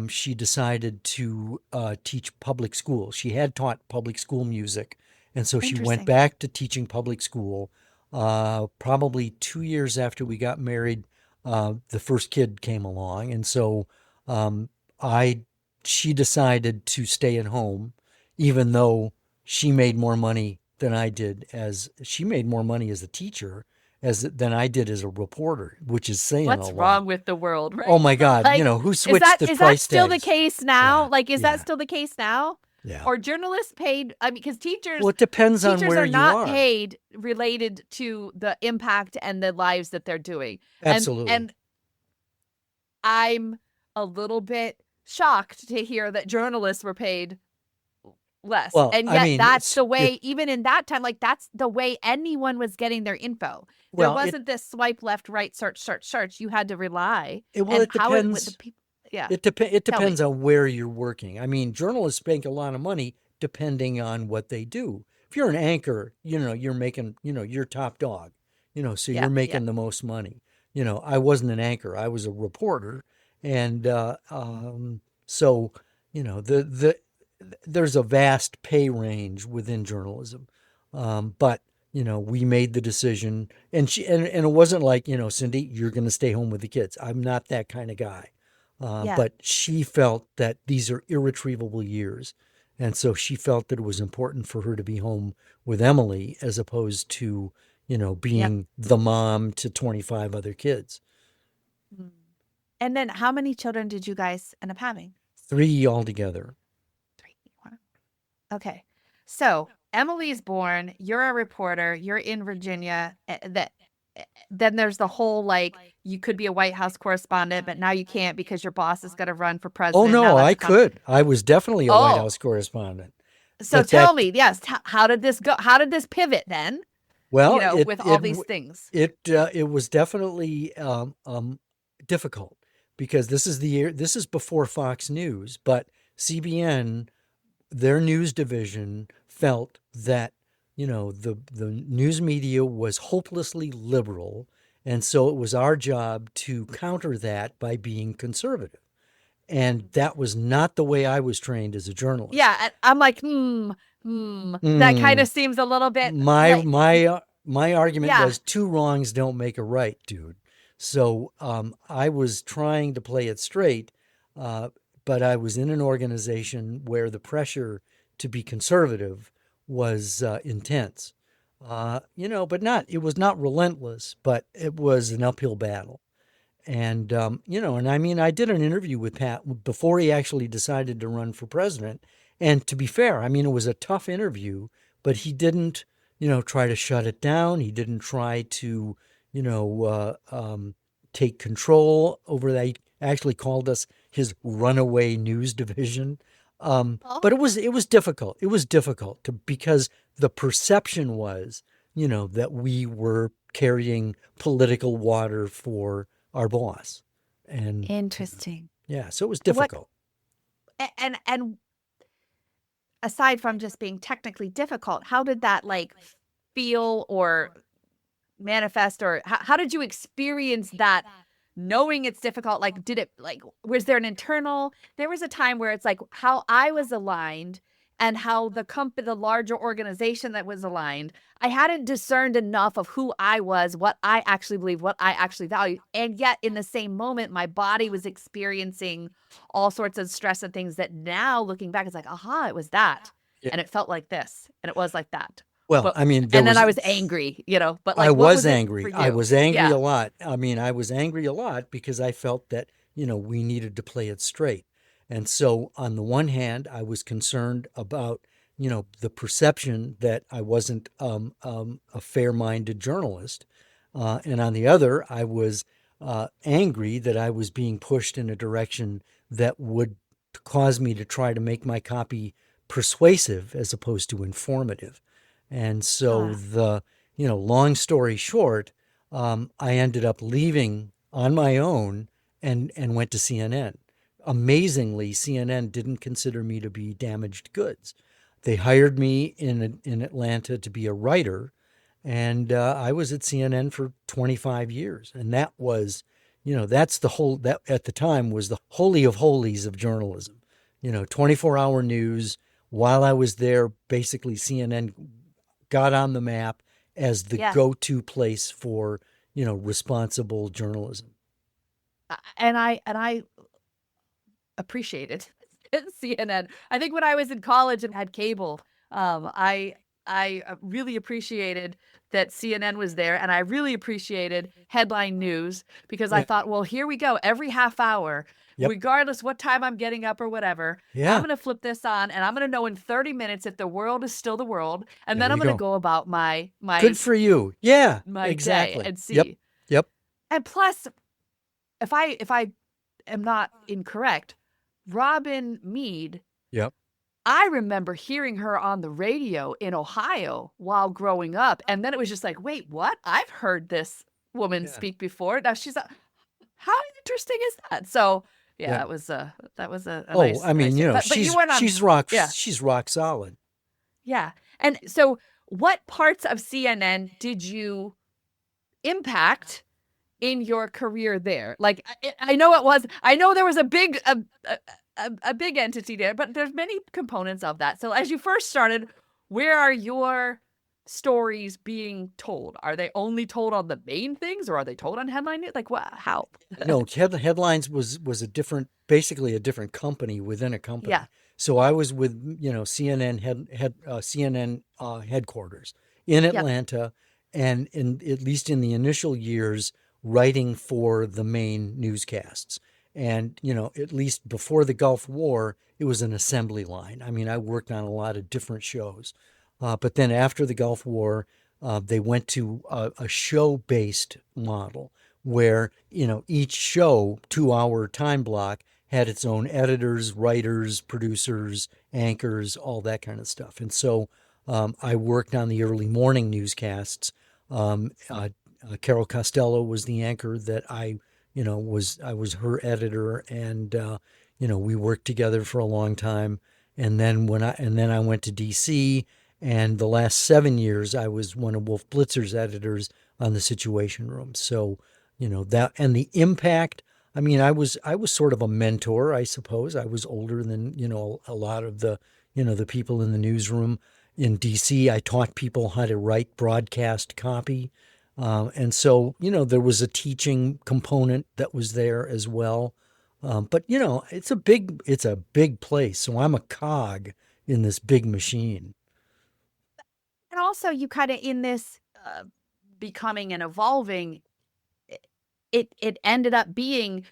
she decided to teach public school. She had taught public school music. And so she went Interesting. back to teaching public school. Probably 2 years after we got married, the first kid came along. And so um, I, she decided to stay at home, even though she made more money than I did she made more money as a teacher than I did as a reporter, which is saying a What's lot. wrong with the world, Oh right? my God, Like, who switched the is that price still the tags? case now? Yeah, Like, is that yeah, still the case now? yeah. Or journalists paid, I mean, because Well, it depends on teachers where are you not are. paid related to the impact and the lives that they're doing. Absolutely. And I'm a little bit shocked to hear that journalists were paid less. Well, And I yet mean, that's the way, even in that time, like that's the way anyone was getting their info. There well, wasn't this swipe left, right, search, search, search. You had to rely. it How it with the depends. people. Yeah. It Tell me. depends on where you're working. I mean, journalists make a lot of money depending on what they do. If you're an anchor, you're making, you're top dog, so Yeah. you're Yeah. making the most money. I wasn't an anchor. I was a reporter. And so, there's a vast pay range within journalism. But, we made the decision, and and it wasn't like, Cindy, you're going to stay home with the kids. I'm not that kind of guy. Yeah. But she felt that these are irretrievable years. And so she felt that it was important for her to be home with Emily as opposed to, Yep. being the mom to 25 other kids. Mm. And then how many children did you guys end up having? 3 altogether. 3. Wow. Okay. So Emily's born, you're a reporter, you're in Virginia. Then there's the whole like you could be a White House correspondent, but now you can't because your boss is going to run for Oh, president. Now no, that's I a could. I was definitely a White Oh, House correspondent. so But tell me, yes, how did this go? How did this pivot then? well, With all these things. it was definitely difficult because this is before Fox News, but CBN, their news division, felt that the news media was hopelessly liberal, and so it was our job to counter that by being conservative. And that was not the way I was trained as a journalist. Yeah, and I'm like, that kind Mm, of seems a little bit my like, my my argument yeah. was 2 wrongs don't make a right, dude. So I was trying to play it straight, but I was in an organization where the pressure to be conservative was intense. But it was not relentless, but it was an uphill battle. And, and I mean, I did an interview with Pat before he actually decided to run for president. And to be fair, I mean, it was a tough interview, but he didn't, try to shut it down. He didn't try to, take control over that. He actually called us his runaway news division. Oh, But it was difficult. It was difficult because the perception was, that we were carrying political water for our boss. And interesting. yeah, so it was What difficult. and aside from just being technically difficult, how did that like feel or manifest, or how did you experience that, knowing it's difficult? Like, did it, like, was there an internal, there was a time where it's like how I was aligned and how the company, the larger organization that was aligned, I hadn't discerned enough of who I was, what I actually believe, what I actually value. And yet in the same moment, my body was experiencing all sorts of stress and things that now looking back, it's like, aha, it was that. Yeah. And it felt like this and it was like that. Well, But I mean, and then I was angry, but I like, what was was it for angry. I you? was angry Yeah. a lot. I mean, I was angry a lot because I felt that, we needed to play it straight. And so, on the one hand, I was concerned about, the perception that I wasn't a fair minded journalist. And on the other, I was angry that I was being pushed in a direction that would cause me to try to make my copy persuasive as opposed to informative. And so Ah, long story short, I ended up leaving on my own and went to CNN. Amazingly, CNN didn't consider me to be damaged goods. They hired me in Atlanta to be a writer, and I was at CNN for 25 years. And that was, that's that at the time was the holy of holies of journalism. 24-hour news. While I was there, basically CNN got on the map as the yeah. go-to place for, responsible journalism. And I appreciated CNN. I think when I was in college and had cable, I really appreciated that CNN was there, and I really appreciated headline news because I Yeah. thought, well, here we go. Every half hour, Yep. regardless what time I'm getting up or whatever, I'm Yeah. going to flip this on, and I'm going to know in 30 minutes if the world is still the world, and There then I'm you going to go. go about my Good my for you. Yeah, my day exactly. and Yep. see. Yep. And plus, if I am not incorrect, Robin Meade, Yep. I remember hearing her on the radio in Ohio while growing up. And then it was just like, wait, what? I've heard this woman Yeah. speak before. Now she's a, how interesting is that? So yeah, Yeah. it was that was a Oh, I nice mean, thing. But you went on, yeah, she's rock solid. yeah. And so what parts of CNN did you impact in your career there? Like, I know it was, I know there was a big entity there, but there's many components of that. So as you first started, where are your stories being told? Are they only told on the main things, or are they told on headline news? Like, what? How? No, Headlines was basically a different company within a Yeah. company. So I was with CNN CNN headquarters in Yep. Atlanta, and at least in the initial years, writing for the main newscasts. And at least before the Gulf War, it was an assembly line. I mean, I worked on a lot of different shows, but then after the Gulf War, they went to a show-based model where each show 2-hour time block had its own editors, writers, producers, anchors, all that kind of stuff. And so I worked on the early morning newscasts. Carol Costello was the anchor that I was her editor, and we worked together for a long time. And then I went to DC, and the last 7 years I was one of Wolf Blitzer's editors on the Situation Room. So that, and the impact. I mean, I was sort of a mentor, I suppose. I was older than a lot of the people in the newsroom in DC. I taught people how to write broadcast copy. And so, there was a teaching component that was there as well. But it's a big place. So I'm a cog in this big machine. And also, you kind of in this becoming and evolving, it ended up being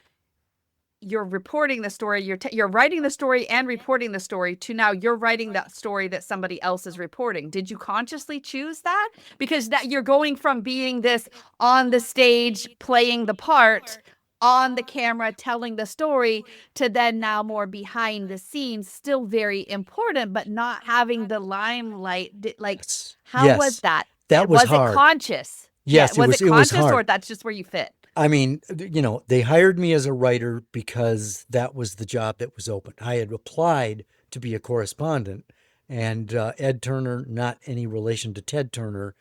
you're reporting the story, you're writing the story and reporting the story to now you're writing that story that somebody else is reporting. Did you consciously choose that? Because that you're going from being this on the stage playing the part, on the camera telling the story, to then now more behind the scenes, still very important, but not having the limelight. Like, Yes. how was Yes. that? That was Was it hard. conscious? Yeah, Yes, was it it was conscious, or hard. that's just where you fit? I mean, they hired me as a writer because that was the job that was open. I had applied to be a correspondent, and Ed Turner, not any relation to Ted Turner,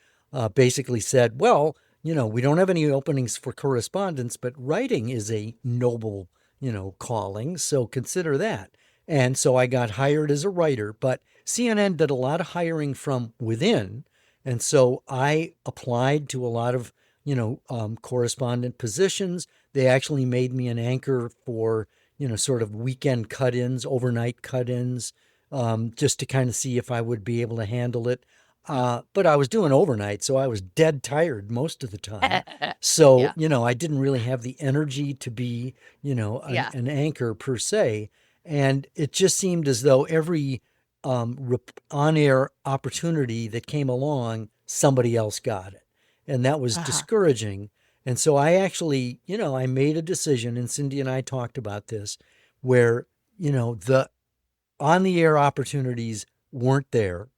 basically said, well, we don't have any openings for correspondence, but writing is a noble, calling, so consider that. And so I got hired as a writer, but CNN did a lot of hiring from within. And so I applied to a lot of correspondent positions. They actually made me an anchor for, sort of weekend cut-ins, overnight cut-ins, just to kind of see if I would be able to handle it. But I was doing overnight, so I was dead tired most of the time. So, Yeah. I didn't really have the energy to be, Yeah. an anchor per se. And it just seemed as though every on-air opportunity that came along, somebody else got it. And that was Uh-huh. discouraging. And so I actually, I made a decision, and Cindy and I talked about this, where, the on the air opportunities weren't there,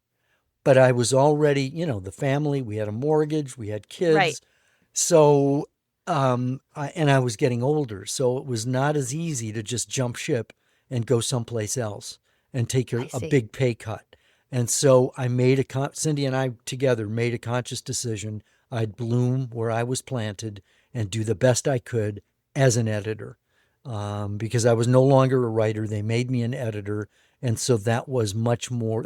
but I was already, the family, we had a mortgage, we had Right. kids. So, and I was getting older. So it was not as easy to just jump ship and go someplace else and take I a see. big pay cut. And so I Cindy and I together made a conscious decision. I'd bloom where I was planted and do the best I could as an editor. Because I was no longer a writer. They made me an editor. And so that was more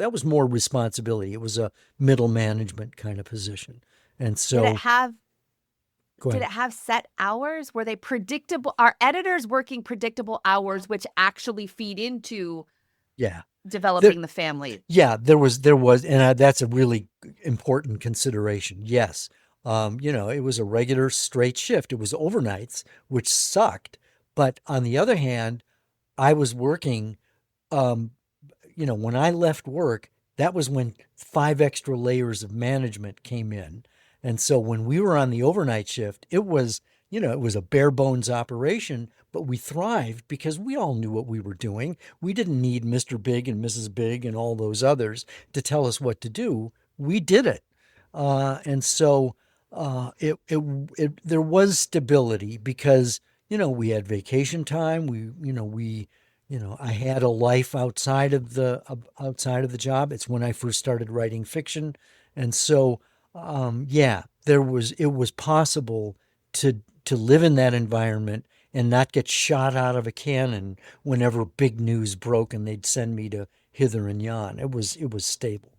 responsibility. It was a middle management kind of position. And Did it so, have go did it ahead. have set hours? Were they predictable? Are editors working predictable hours which actually feed into Yeah. There, developing the family? yeah, and that's a really important consideration. Yes. It was a regular straight shift. It was overnights, which sucked. But on the other hand, I was working, um, when I left work, that was when 5 extra layers of management came in. And so when we were on the overnight shift, it was a bare bones operation, but we thrived because we all knew what we were doing. We didn't need Mr. Big and Mrs. Big and all those others to tell us what to do. We did it. And so there was stability because, we had vacation time. I had a life outside of the job. It's when I first started writing fiction, and so yeah, it was possible to live in that environment and not get shot out of a cannon whenever big news broke and they'd send me to hither and yon. It was stable.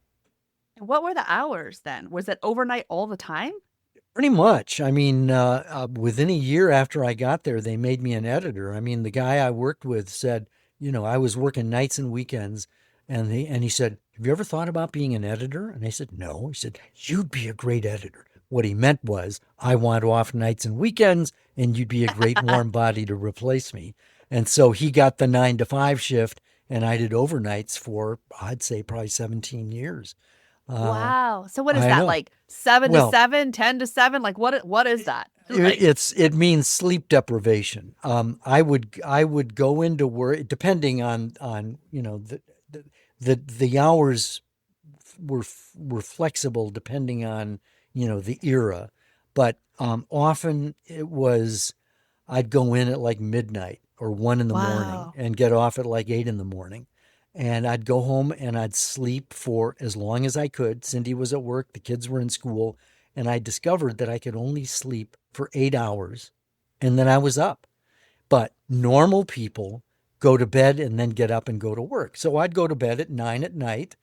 And what were the hours then? Was it overnight all the time? Pretty much. I mean, within a year after I got there, they made me an editor. I mean, the guy I worked with said, I was working nights and weekends, and he said, "Have you ever thought about being an editor?" And I said, "No." He said, "You'd be a great editor." What he meant was, I want off nights and weekends, and you'd be a great warm body to replace me. And so he got the 9 to 5 shift, and I did overnights for, I'd say, probably 17 years. Uh, Wow. So what is I that? know. Like 7 to Well, 7, 10 to 7? Like what is that? Like it means sleep deprivation. I would go into work depending on the hours were flexible depending on the era, but often it was I'd go in at like midnight or 1 in the morning wow. and get off at like 8 in the morning. And I'd go home and I'd sleep for as long as I could. Cindy was at work, the kids were in school, and I discovered that I could only sleep for 8 hours and then I was up. But normal people go to bed and then get up and go to work. So I'd go to bed at 9 at night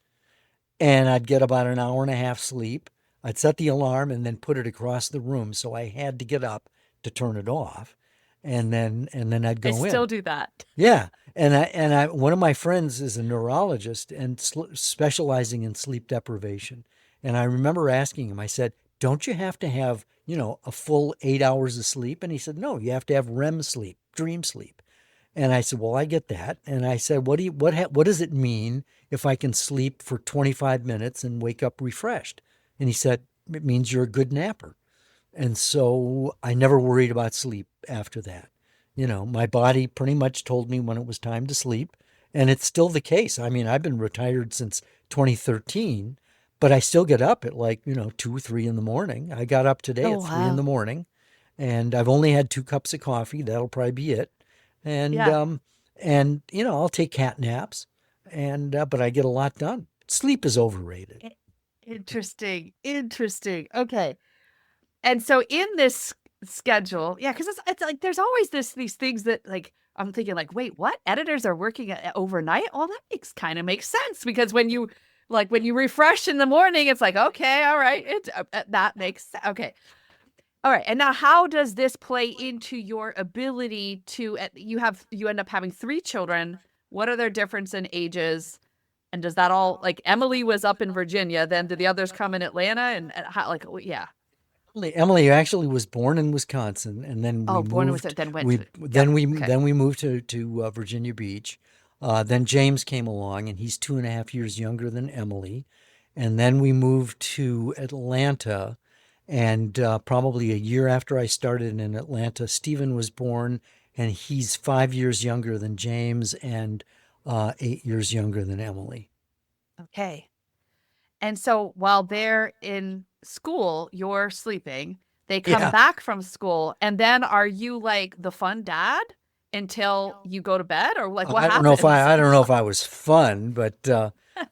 and I'd get about an hour and a half sleep. I'd set the alarm and then put it across the room, so I had to get up to turn it off, and then I'd I go still in. do that. Yeah, one of my friends is a neurologist and specializing in sleep deprivation. And I remember asking him, I said, "Don't you have to have, a full 8 hours of sleep?" And he said, "No, you have to have REM sleep, dream sleep." And I said, "Well, I get that." And I said, what does it mean if I can sleep for 25 minutes and wake up refreshed?" And he said, "It means you're a good napper." And so I never worried about sleep after that. My body pretty much told me when it was time to sleep, and it's still the case. I mean, I've been retired since 2013, but I still get up at like, 2, 3 in the morning. I got up today Oh, at 3 in the wow. morning, and I've only had 2 cups of coffee. That'll probably be it. And, Yeah. um, I'll take cat naps, but I get a lot done. Sleep is overrated. I- Interesting. Interesting. Okay. And so in this schedule, yeah, because it's like there's always these things that like I'm thinking like, wait, what? Editors are working overnight? Well, that makes sense because when you refresh in the morning, it's like, okay, all right, that makes sense. Okay. All right. And now how does this play into your ability to you end up having 3 children? What are their difference in ages? And does that all like Emily was up in Virginia, then did the others come in Atlanta and how like yeah. Emily actually was born in Wisconsin, and then we Oh, born with moved. it, then went We to yep. then we Okay. then we moved to Virginia Beach. Then James came along, and he's 2.5 years younger than Emily. And then we moved to Atlanta, and probably a year after I started in Atlanta, Stephen was born, and he's 5 years younger than James and 8 years younger than Emily. Okay. And so while they're in school, you're sleeping. They come Yeah. back from school, and then are you like the fun dad until you go to bed, or like what I don't know if happens? I don't know if I was fun, but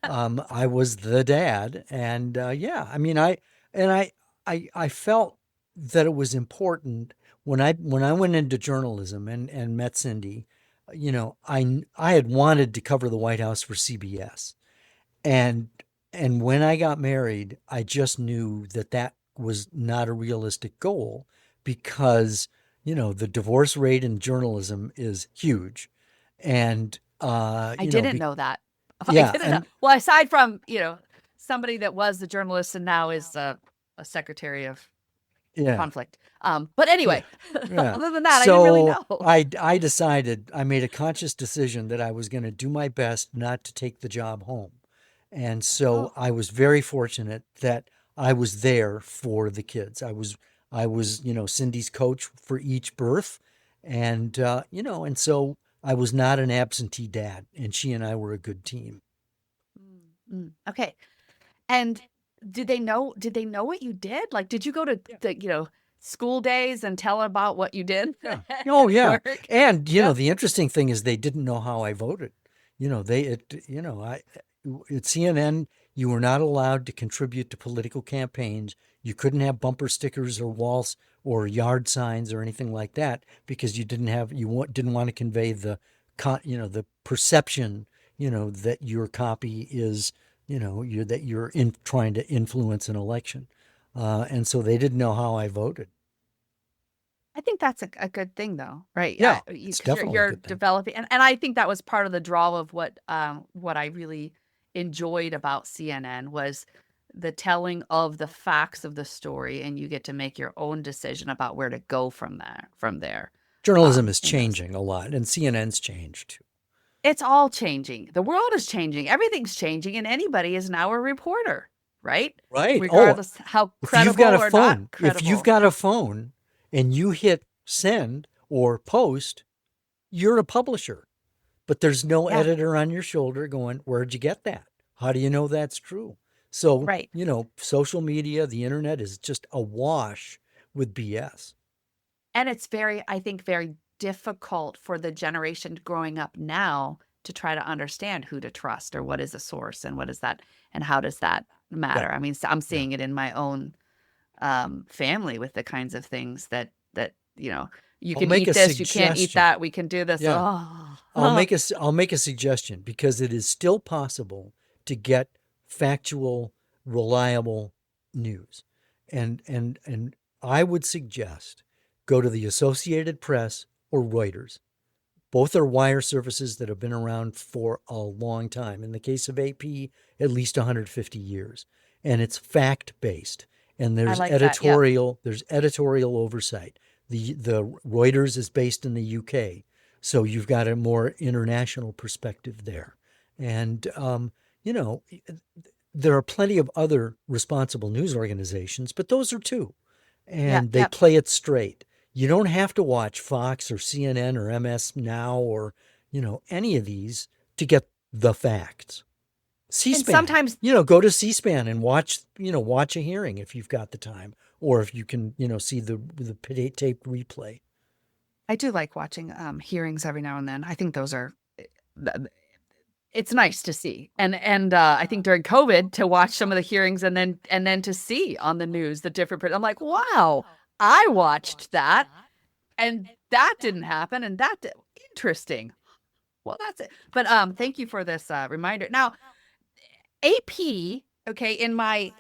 I was the dad, and yeah, I mean, I felt that it was important when I went into journalism and met Cindy. I had wanted to cover the White House for CBS, and when I got married, I just knew that that was not a realistic goal because, the divorce rate in journalism is huge. And, I didn't know that. I yeah, didn't know. and Well, aside from, somebody that was the journalist and now is a secretary of yeah, conflict. But yeah, anyway, yeah. other than that, I didn't really So know. I decided, I made a conscious decision that I was going to do my best not to take the job home. And so Oh, I was very fortunate that I was there for the kids. I was, Cindy's coach for each birth. And so I was not an absentee dad, and she and I were a good team. okay. And did they know what you did? Like, did you go to school days and tell about what you did Yeah. Oh, at yeah. work? And, Yeah. the interesting thing is they didn't know how I voted. At CNN, you were not allowed to contribute to political campaigns. You couldn't have bumper stickers or walls or yard signs or anything like that because didn't want to convey the perception, that your copy is, that you're trying to influence an election. And so they didn't know how I voted. I think that's a good thing though, right? Yeah, it's Because definitely a you're good thing. developing, and I think that was part of the draw of what I really enjoyed about CNN was the telling of the facts of the story, and you get to make your own decision about where to go from there. Journalism is In those, changing a lot, and CNN's changed too. it's all changing. The world is changing. Everything's changing, and anybody is now a reporter, right? Right. Oh, Regardless how if you've got credible a or not phone, if you've credible. got a phone and you hit send or post, you're a publisher. But there's no Yeah, editor on your shoulder going, "Where'd you get that? How do you know that's true?" So, right. social media, the internet is just awash with BS. And it's I think, very difficult for the generation growing up now to try to understand who to trust or what is a source and what is that and how does that Yeah. matter. I mean, so I'm Yeah. seeing it in my own family with the kinds of things that you I'll can make eat a this, you can't eat suggestion. that, we can do this. Yeah. Oh, I'll make a suggestion because it is still possible to get factual, reliable news. And I would suggest go to the Associated Press or Reuters. Both are wire services that have been around for a long time. In the case of AP, at least 150 years. And it's fact-based. And I like that. Yeah. there's editorial oversight. The Reuters is based in the UK, so you've got a more international perspective there. And you know, there are plenty of other responsible news organizations, but those are two, Yeah. and they Yeah. play it straight. You don't have to watch Fox or CNN or MS Now or, any of these to get the facts. And C-SPAN, sometimes go to C-SPAN and watch a hearing if you've got the time, or if you can, see the tape replay. I do like watching hearings every now and then. I think those are it's nice to see. And I think during COVID to watch some of the hearings and then to see on the news the different I'm like, wow, I watched that and that didn't happen and interesting. Well, that's it. But thank you for this reminder. Now, AP, okay, in my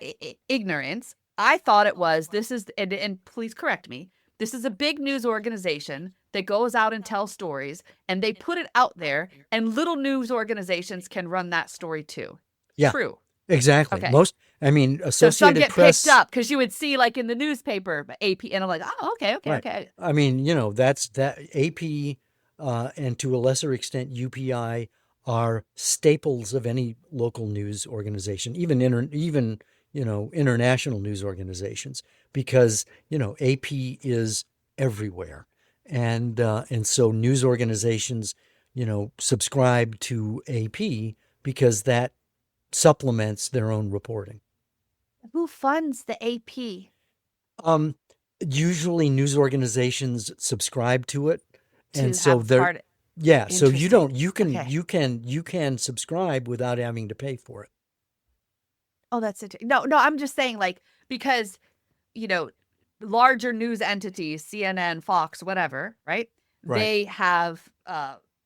ignorance, I thought it was and please correct me. This is a big news organization that goes out and tells stories, and they put it out there, and little news organizations can run that story too. Yeah, True. exactly. Okay. So some Associated get Press picked up because you would see like in the newspaper AP, and I'm like, oh, okay. Right. Okay. I mean, that's that AP, and to a lesser extent UPI are staples of any local news organization, even international news organizations, because AP is everywhere, and so news organizations subscribe to AP because that supplements their own reporting. Who funds the AP? Usually news organizations subscribe to it, and To so have they're part. so you don't Okay. you can subscribe without having to pay for it. Oh, that's it. No, I'm just saying because, larger news entities, CNN, Fox, whatever, right? Right. They have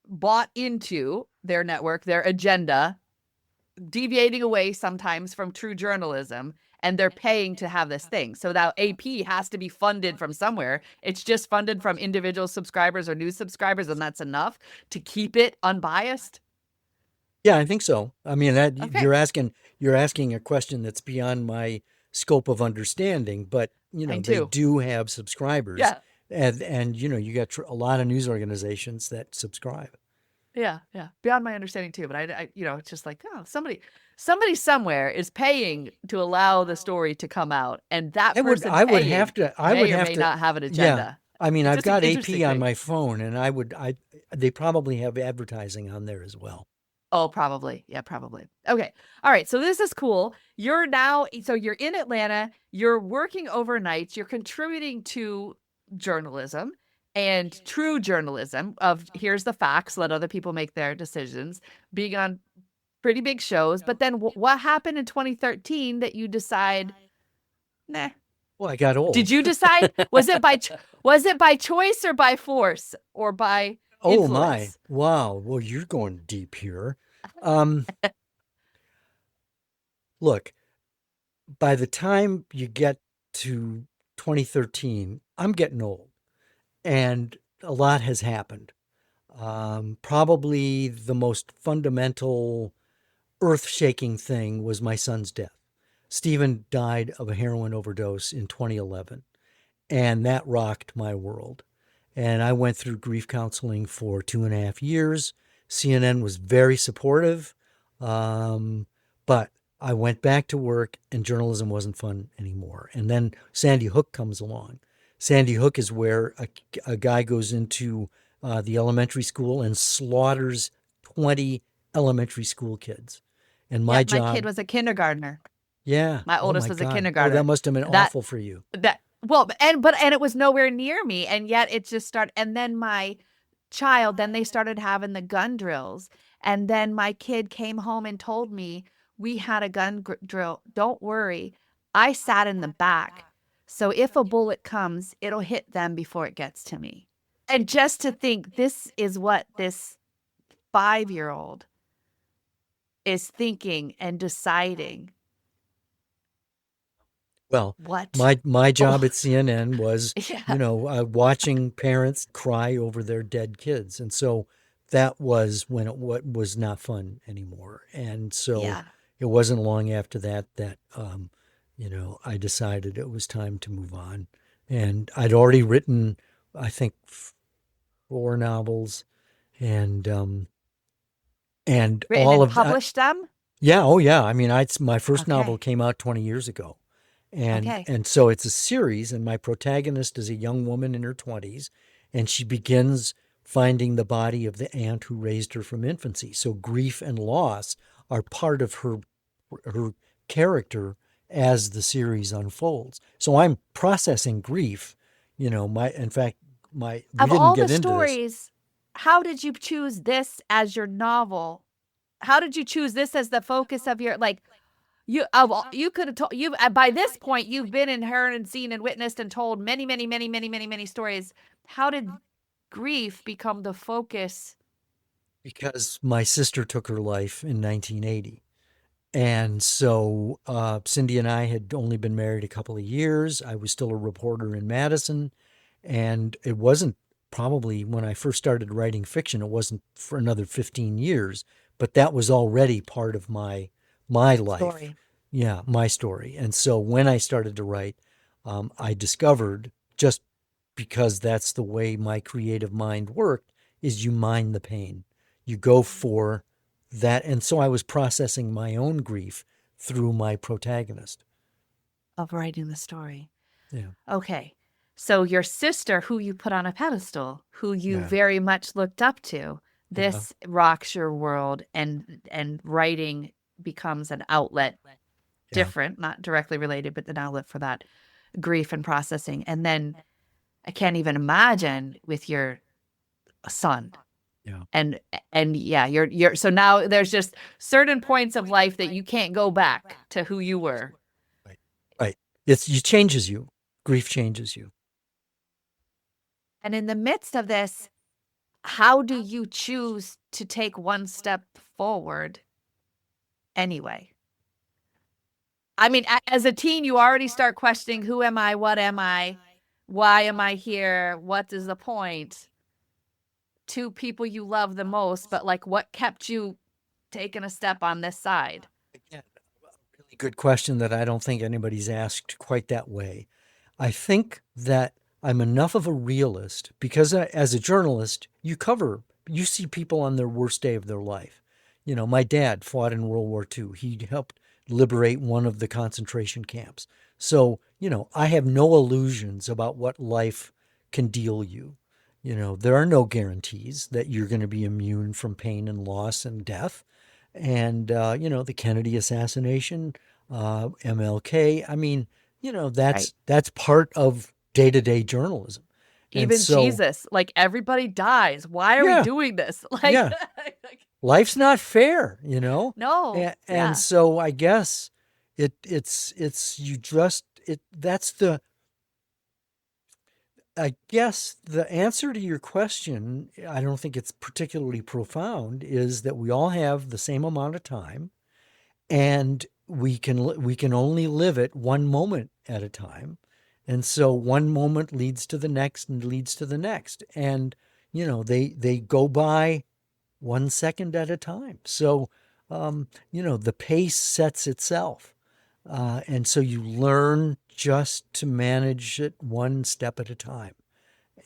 bought into their network, their agenda, deviating away sometimes from true journalism, and they're paying to have this thing. So now AP has to be funded from somewhere. It's just funded from individual subscribers or news subscribers, and that's enough to keep it unbiased. Yeah, I think so. I mean, that Okay. you're asking a question that's beyond my scope of understanding, but Mine they too. do have subscribers. Yeah. And you got a lot of news organizations that subscribe. Yeah. Beyond my understanding too, but I it's just like, oh, somebody somewhere is paying to allow the story to come out, and that person I would paying have to may not have an yeah. agenda. I mean, It's I've just an got AP interesting on thing. my phone, and they probably have advertising on there as well. Oh, probably. Yeah, probably. Okay. All right. So this is cool. You're in Atlanta, you're working overnights, you're contributing to journalism and true journalism of here's the facts, let other people make their decisions, being on pretty big shows. But then what happened in 2013 that you decide, nah? Well, I got old. Did you decide? Was it by choice or by force or by Oh my. influence? Wow. Well, you're going deep here. Look, by the time you get to 2013, I'm getting old, and a lot has happened. Probably the most fundamental, earth-shaking thing was my son's death. Stephen died of a heroin overdose in 2011, and that rocked my world. And I went through grief counseling for 2.5 years. CNN was very supportive, but I went back to work, and journalism wasn't fun anymore. And then Sandy Hook comes along. Sandy Hook is where a guy goes into the elementary school and slaughters 20 elementary school kids. And my job... My kid was a kindergartner. Yeah. My oldest was a kindergartner. Oh, that must have been awful for you. And it was nowhere near me, and yet it just started. And then my child, then they started having the gun drills, and then my kid came home and told me we had a gun drill. Don't worry, I sat in the back, so if a bullet comes, it'll hit them before it gets to me. And just to think, this is what this 5-year-old is thinking and deciding. Well, What? my job Oh, at CNN was, yeah. watching parents cry over their dead kids, and so that was when it what was not fun anymore. And so Yeah. it wasn't long after that that I decided it was time to move on. And I'd already written, I think, four novels, and Written all and of published them? yeah, oh yeah. I mean, my first novel Okay. came out 20 years ago. And Okay. and so it's a series, and my protagonist is a young woman in her 20s, and she begins finding the body of the aunt who raised her from infancy. So grief and loss are part of her character as the series unfolds. So I'm processing grief. My in fact, my we Of didn't all the get into this. stories, how did you choose this as your novel? How did you choose this as the focus of your like you could have told you by this point you've been and heard and seen and witnessed and told many, many, many, many, many, many stories. How did grief become the focus? Because my sister took her life in 1980. And so Cindy and I had only been married a couple of years. I was still a reporter in Madison. And it wasn't probably when I first started writing fiction, it wasn't for another 15 years, but that was already part of my life. Story. Yeah, my story. And so when I started to write, I discovered, just because that's the way my creative mind worked, is you mine the pain. You go for that. And so I was processing my own grief through my protagonist. Of writing the story. Yeah. Okay. So your sister, who you put on a pedestal, who you Yeah. very much looked up to, Yeah. this rocks your world and writing becomes an outlet, Yeah. different, not directly related, but an outlet for that grief and processing. And then I can't even imagine with your son. Yeah. And yeah, you're so now there's just certain points of life that you can't go back to who you were. Right. Right. It changes you. Grief changes you. And in the midst of this, how do you choose to take one step forward anyway? I mean, as a teen, you already start questioning, who am I? What am I? Why am I here? What is the point? Two people you love the most, but like what kept you taking a step on this side? Again, a really good question that I don't think anybody's asked quite that way. I think that I'm enough of a realist because as a journalist, you see people on their worst day of their life. My dad fought in World War II. He helped liberate one of the concentration camps. So, I have no illusions about what life can deal you. There are no guarantees that you're going to be immune from pain and loss and death. And, the Kennedy assassination, MLK. I mean, Right. that's part of day-to-day journalism. And Even so, Jesus, like everybody dies. Why are we yeah, doing this? Like, yeah, life's not fair, no, and yeah, so I guess it's you just it that's the I guess the answer to your question, I don't think it's particularly profound, is that we all have the same amount of time, and we can only live it one moment at a time. And so one moment leads to the next and leads to the next, and they go by 1 second at a time. So the pace sets itself, and so you learn just to manage it one step at a time,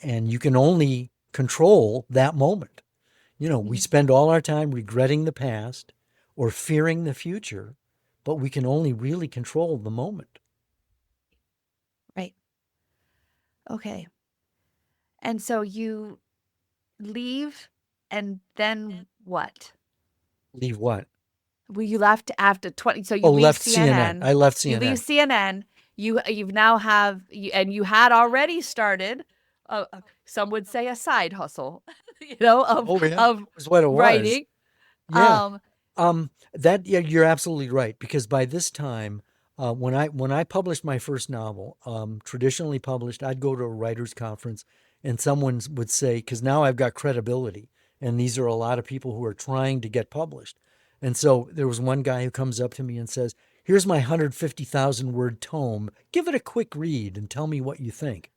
and you can only control that moment. We mhm, spend all our time regretting the past or fearing the future, but we can only really control the moment. right. Okay. And so you leave, and then what? Leave what? Well, you left after 20, so you Oh, leave left CNN. CNN. I left You leave CNN. CNN. You've now have you, and you had already started, some would say a side hustle, Oh yeah, of that was what it was. writing. Yeah. Um, That yeah, you're absolutely right, because by this time, when I published my first novel, traditionally published, I'd go to a writers' conference, and someone would say, because now I've got credibility, and these are a lot of people who are trying to get published, and so there was one guy who comes up to me and says, here's my 150,000 word tome. Give it a quick read and tell me what you think.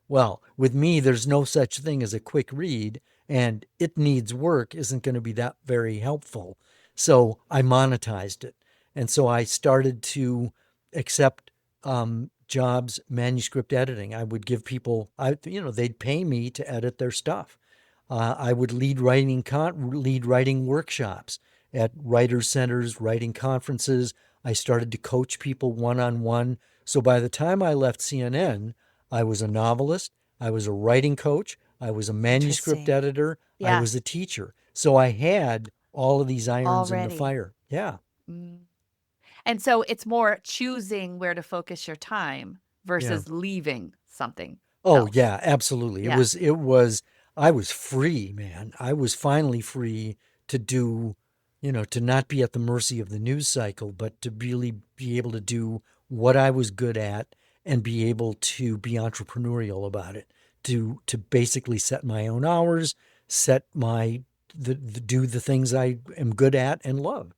Well, with me, there's no such thing as a quick read, and it needs work isn't going to be that very helpful. So I monetized it. And so I started to accept jobs, manuscript editing. I would give people, they'd pay me to edit their stuff. I would lead writing workshops at writers' centers, writing conferences. I started to coach people one-on-one. So by the time I left CNN, I was a novelist, I was a writing coach, I was a manuscript Interesting. editor, I Yeah, was a teacher. So I had all of these irons in the already. fire. Yeah. Mm. And so it's more choosing where to focus your time Yeah. versus leaving something Oh else. yeah, absolutely. Yeah. I was free, man. I was finally free to do, to not be at the mercy of the news cycle, but to really be able to do what I was good at and be able to be entrepreneurial about it, to basically set my own hours, set my do the things I am good at and love.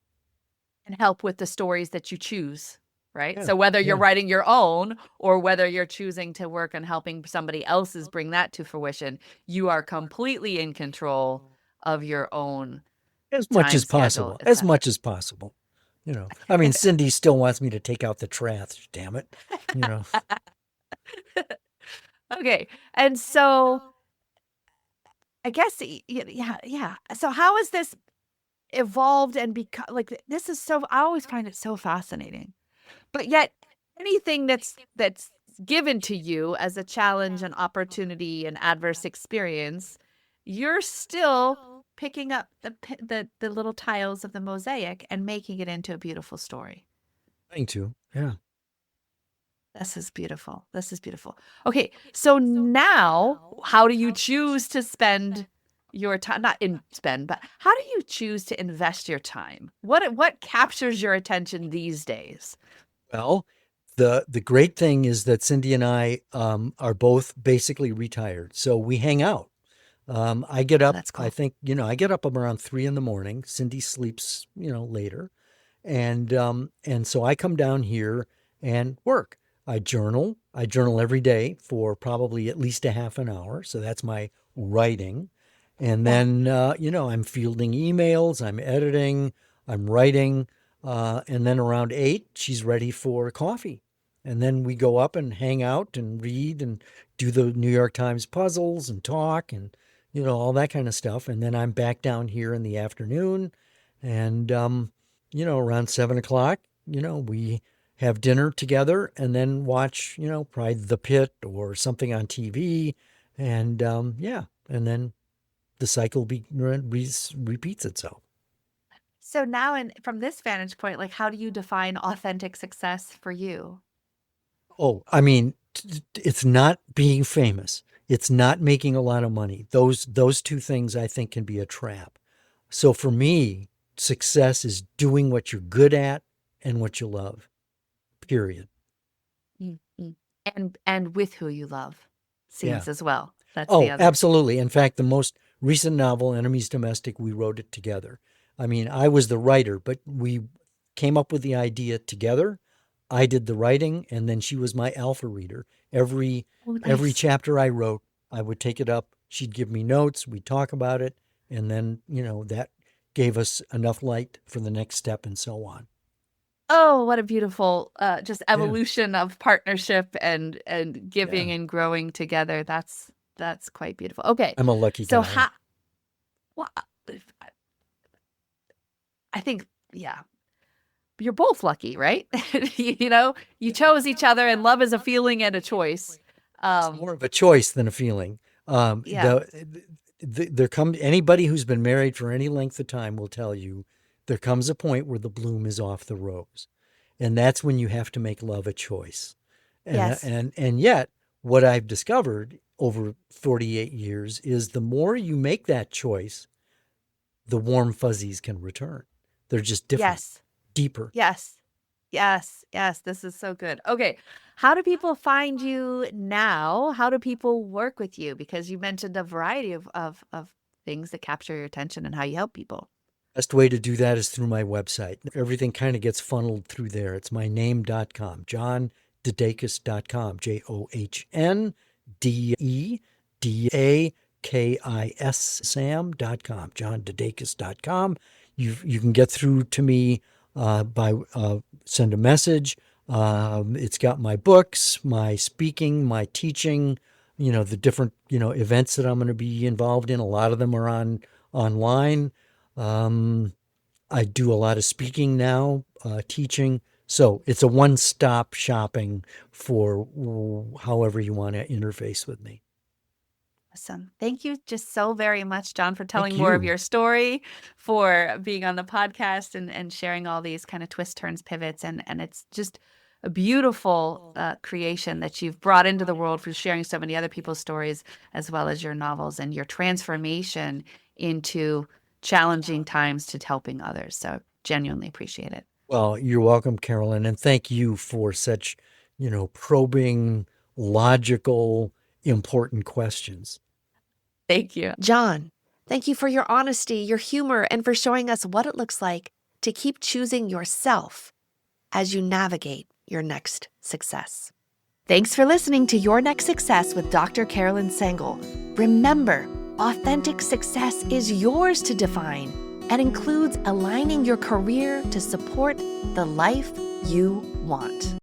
And help with the stories that you choose, right? Yeah. So whether you're Yeah. writing your own or whether you're choosing to work on helping somebody else's bring that to fruition, you are completely in control of your own As much time as schedule, possible. As etc. much as possible. I mean, Cindy still wants me to take out the trash, damn it. You know. Okay. And so I guess yeah, yeah. So how has this evolved and become like this is so I always find it so fascinating. But yet anything that's given to you as a challenge, an opportunity, an adverse experience, you're still picking up the little tiles of the mosaic and making it into a beautiful story. Trying to. Yeah. This is beautiful. This is beautiful. Okay, so now how do you choose to spend your time? Not in spend, but how do you choose to invest your time? What captures your attention these days? Well, the great thing is that Cindy and I are both basically retired, so we hang out. I get Oh, up. that's I cool. think I get up around 3 in the morning. Cindy sleeps later, and so I come down here and work. I journal. I journal every day for probably at least a half an hour. So that's my writing. And Yeah. then I'm fielding emails, I'm editing, I'm writing, and then around 8 she's ready for coffee. And then we go up and hang out and read and do the New York Times puzzles and talk and all that kind of stuff. And then I'm back down here in the afternoon, and around 7 o'clock, we have dinner together and then watch, probably The Pit or something on TV. And yeah, and then the cycle repeats itself. So now, and from this vantage point, like how do you define authentic success for you? Oh, I mean, it's not being famous. It's not making a lot of money. Those two things I think can be a trap. So for me, success is doing what you're good at and what you love. Period. Mm, mm. And with who you love Yeah. seems as well. That's the Oh, other. absolutely. In fact, the most recent novel, Enemies Domestic, we wrote it together. I mean, I was the writer, but we came up with the idea together. I did the writing, and then she was my alpha reader. Every Oh, every nice. chapter I wrote, I would take it up. She'd give me notes. We'd talk about it, and then that gave us enough light for the next step, and so on. Oh, what a beautiful just Yeah, evolution of partnership and yeah. giving and growing together. That's quite beautiful. Okay. I'm a lucky So guy. how well, I think yeah, you're both lucky, right? You chose each other and love is a feeling and a choice. It's Um more of a choice than a feeling. yeah. There comes anybody who's been married for any length of time will tell you there comes a point where the bloom is off the rose, and that's when you have to make love a choice. And Yes. and yet, what I've discovered over 48 years is the more you make that choice, the warm fuzzies can return. They're just different, Yes. deeper. Yes. Yes. Yes. This is so good. Okay. How do people find you now? How do people work with you? Because you mentioned a variety of things that capture your attention and how you help people. Best way to do that is through my website. Everything kind of gets funneled through there. It's my name.com, johndedakis.com, JohnDedakis, Sam.com, johndedakis.com. You can get through to me by send a message. It's got my books, my speaking, my teaching, the different, events that I'm going to be involved in. A lot of them are online. I do a lot of speaking now, teaching. So it's a one-stop shopping for however you want to interface with me. Awesome. Thank you just so very much, John, for telling Thank more of you. your story, for being on the podcast and sharing all these kind of twists, turns, pivots. And it's just a beautiful creation that you've brought into the world, for sharing so many other people's stories, as well as your novels and your transformation into challenging times to helping others. So genuinely appreciate it. Well, you're welcome, Carolyn. And thank you for such, probing, logical, important questions. Thank you. John, thank you for your honesty, your humor, and for showing us what it looks like to keep choosing yourself as you navigate your next success. Thanks for listening to Your Next Success with Dr. Carolyn Sengel. Remember, authentic success is yours to define and includes aligning your career to support the life you want.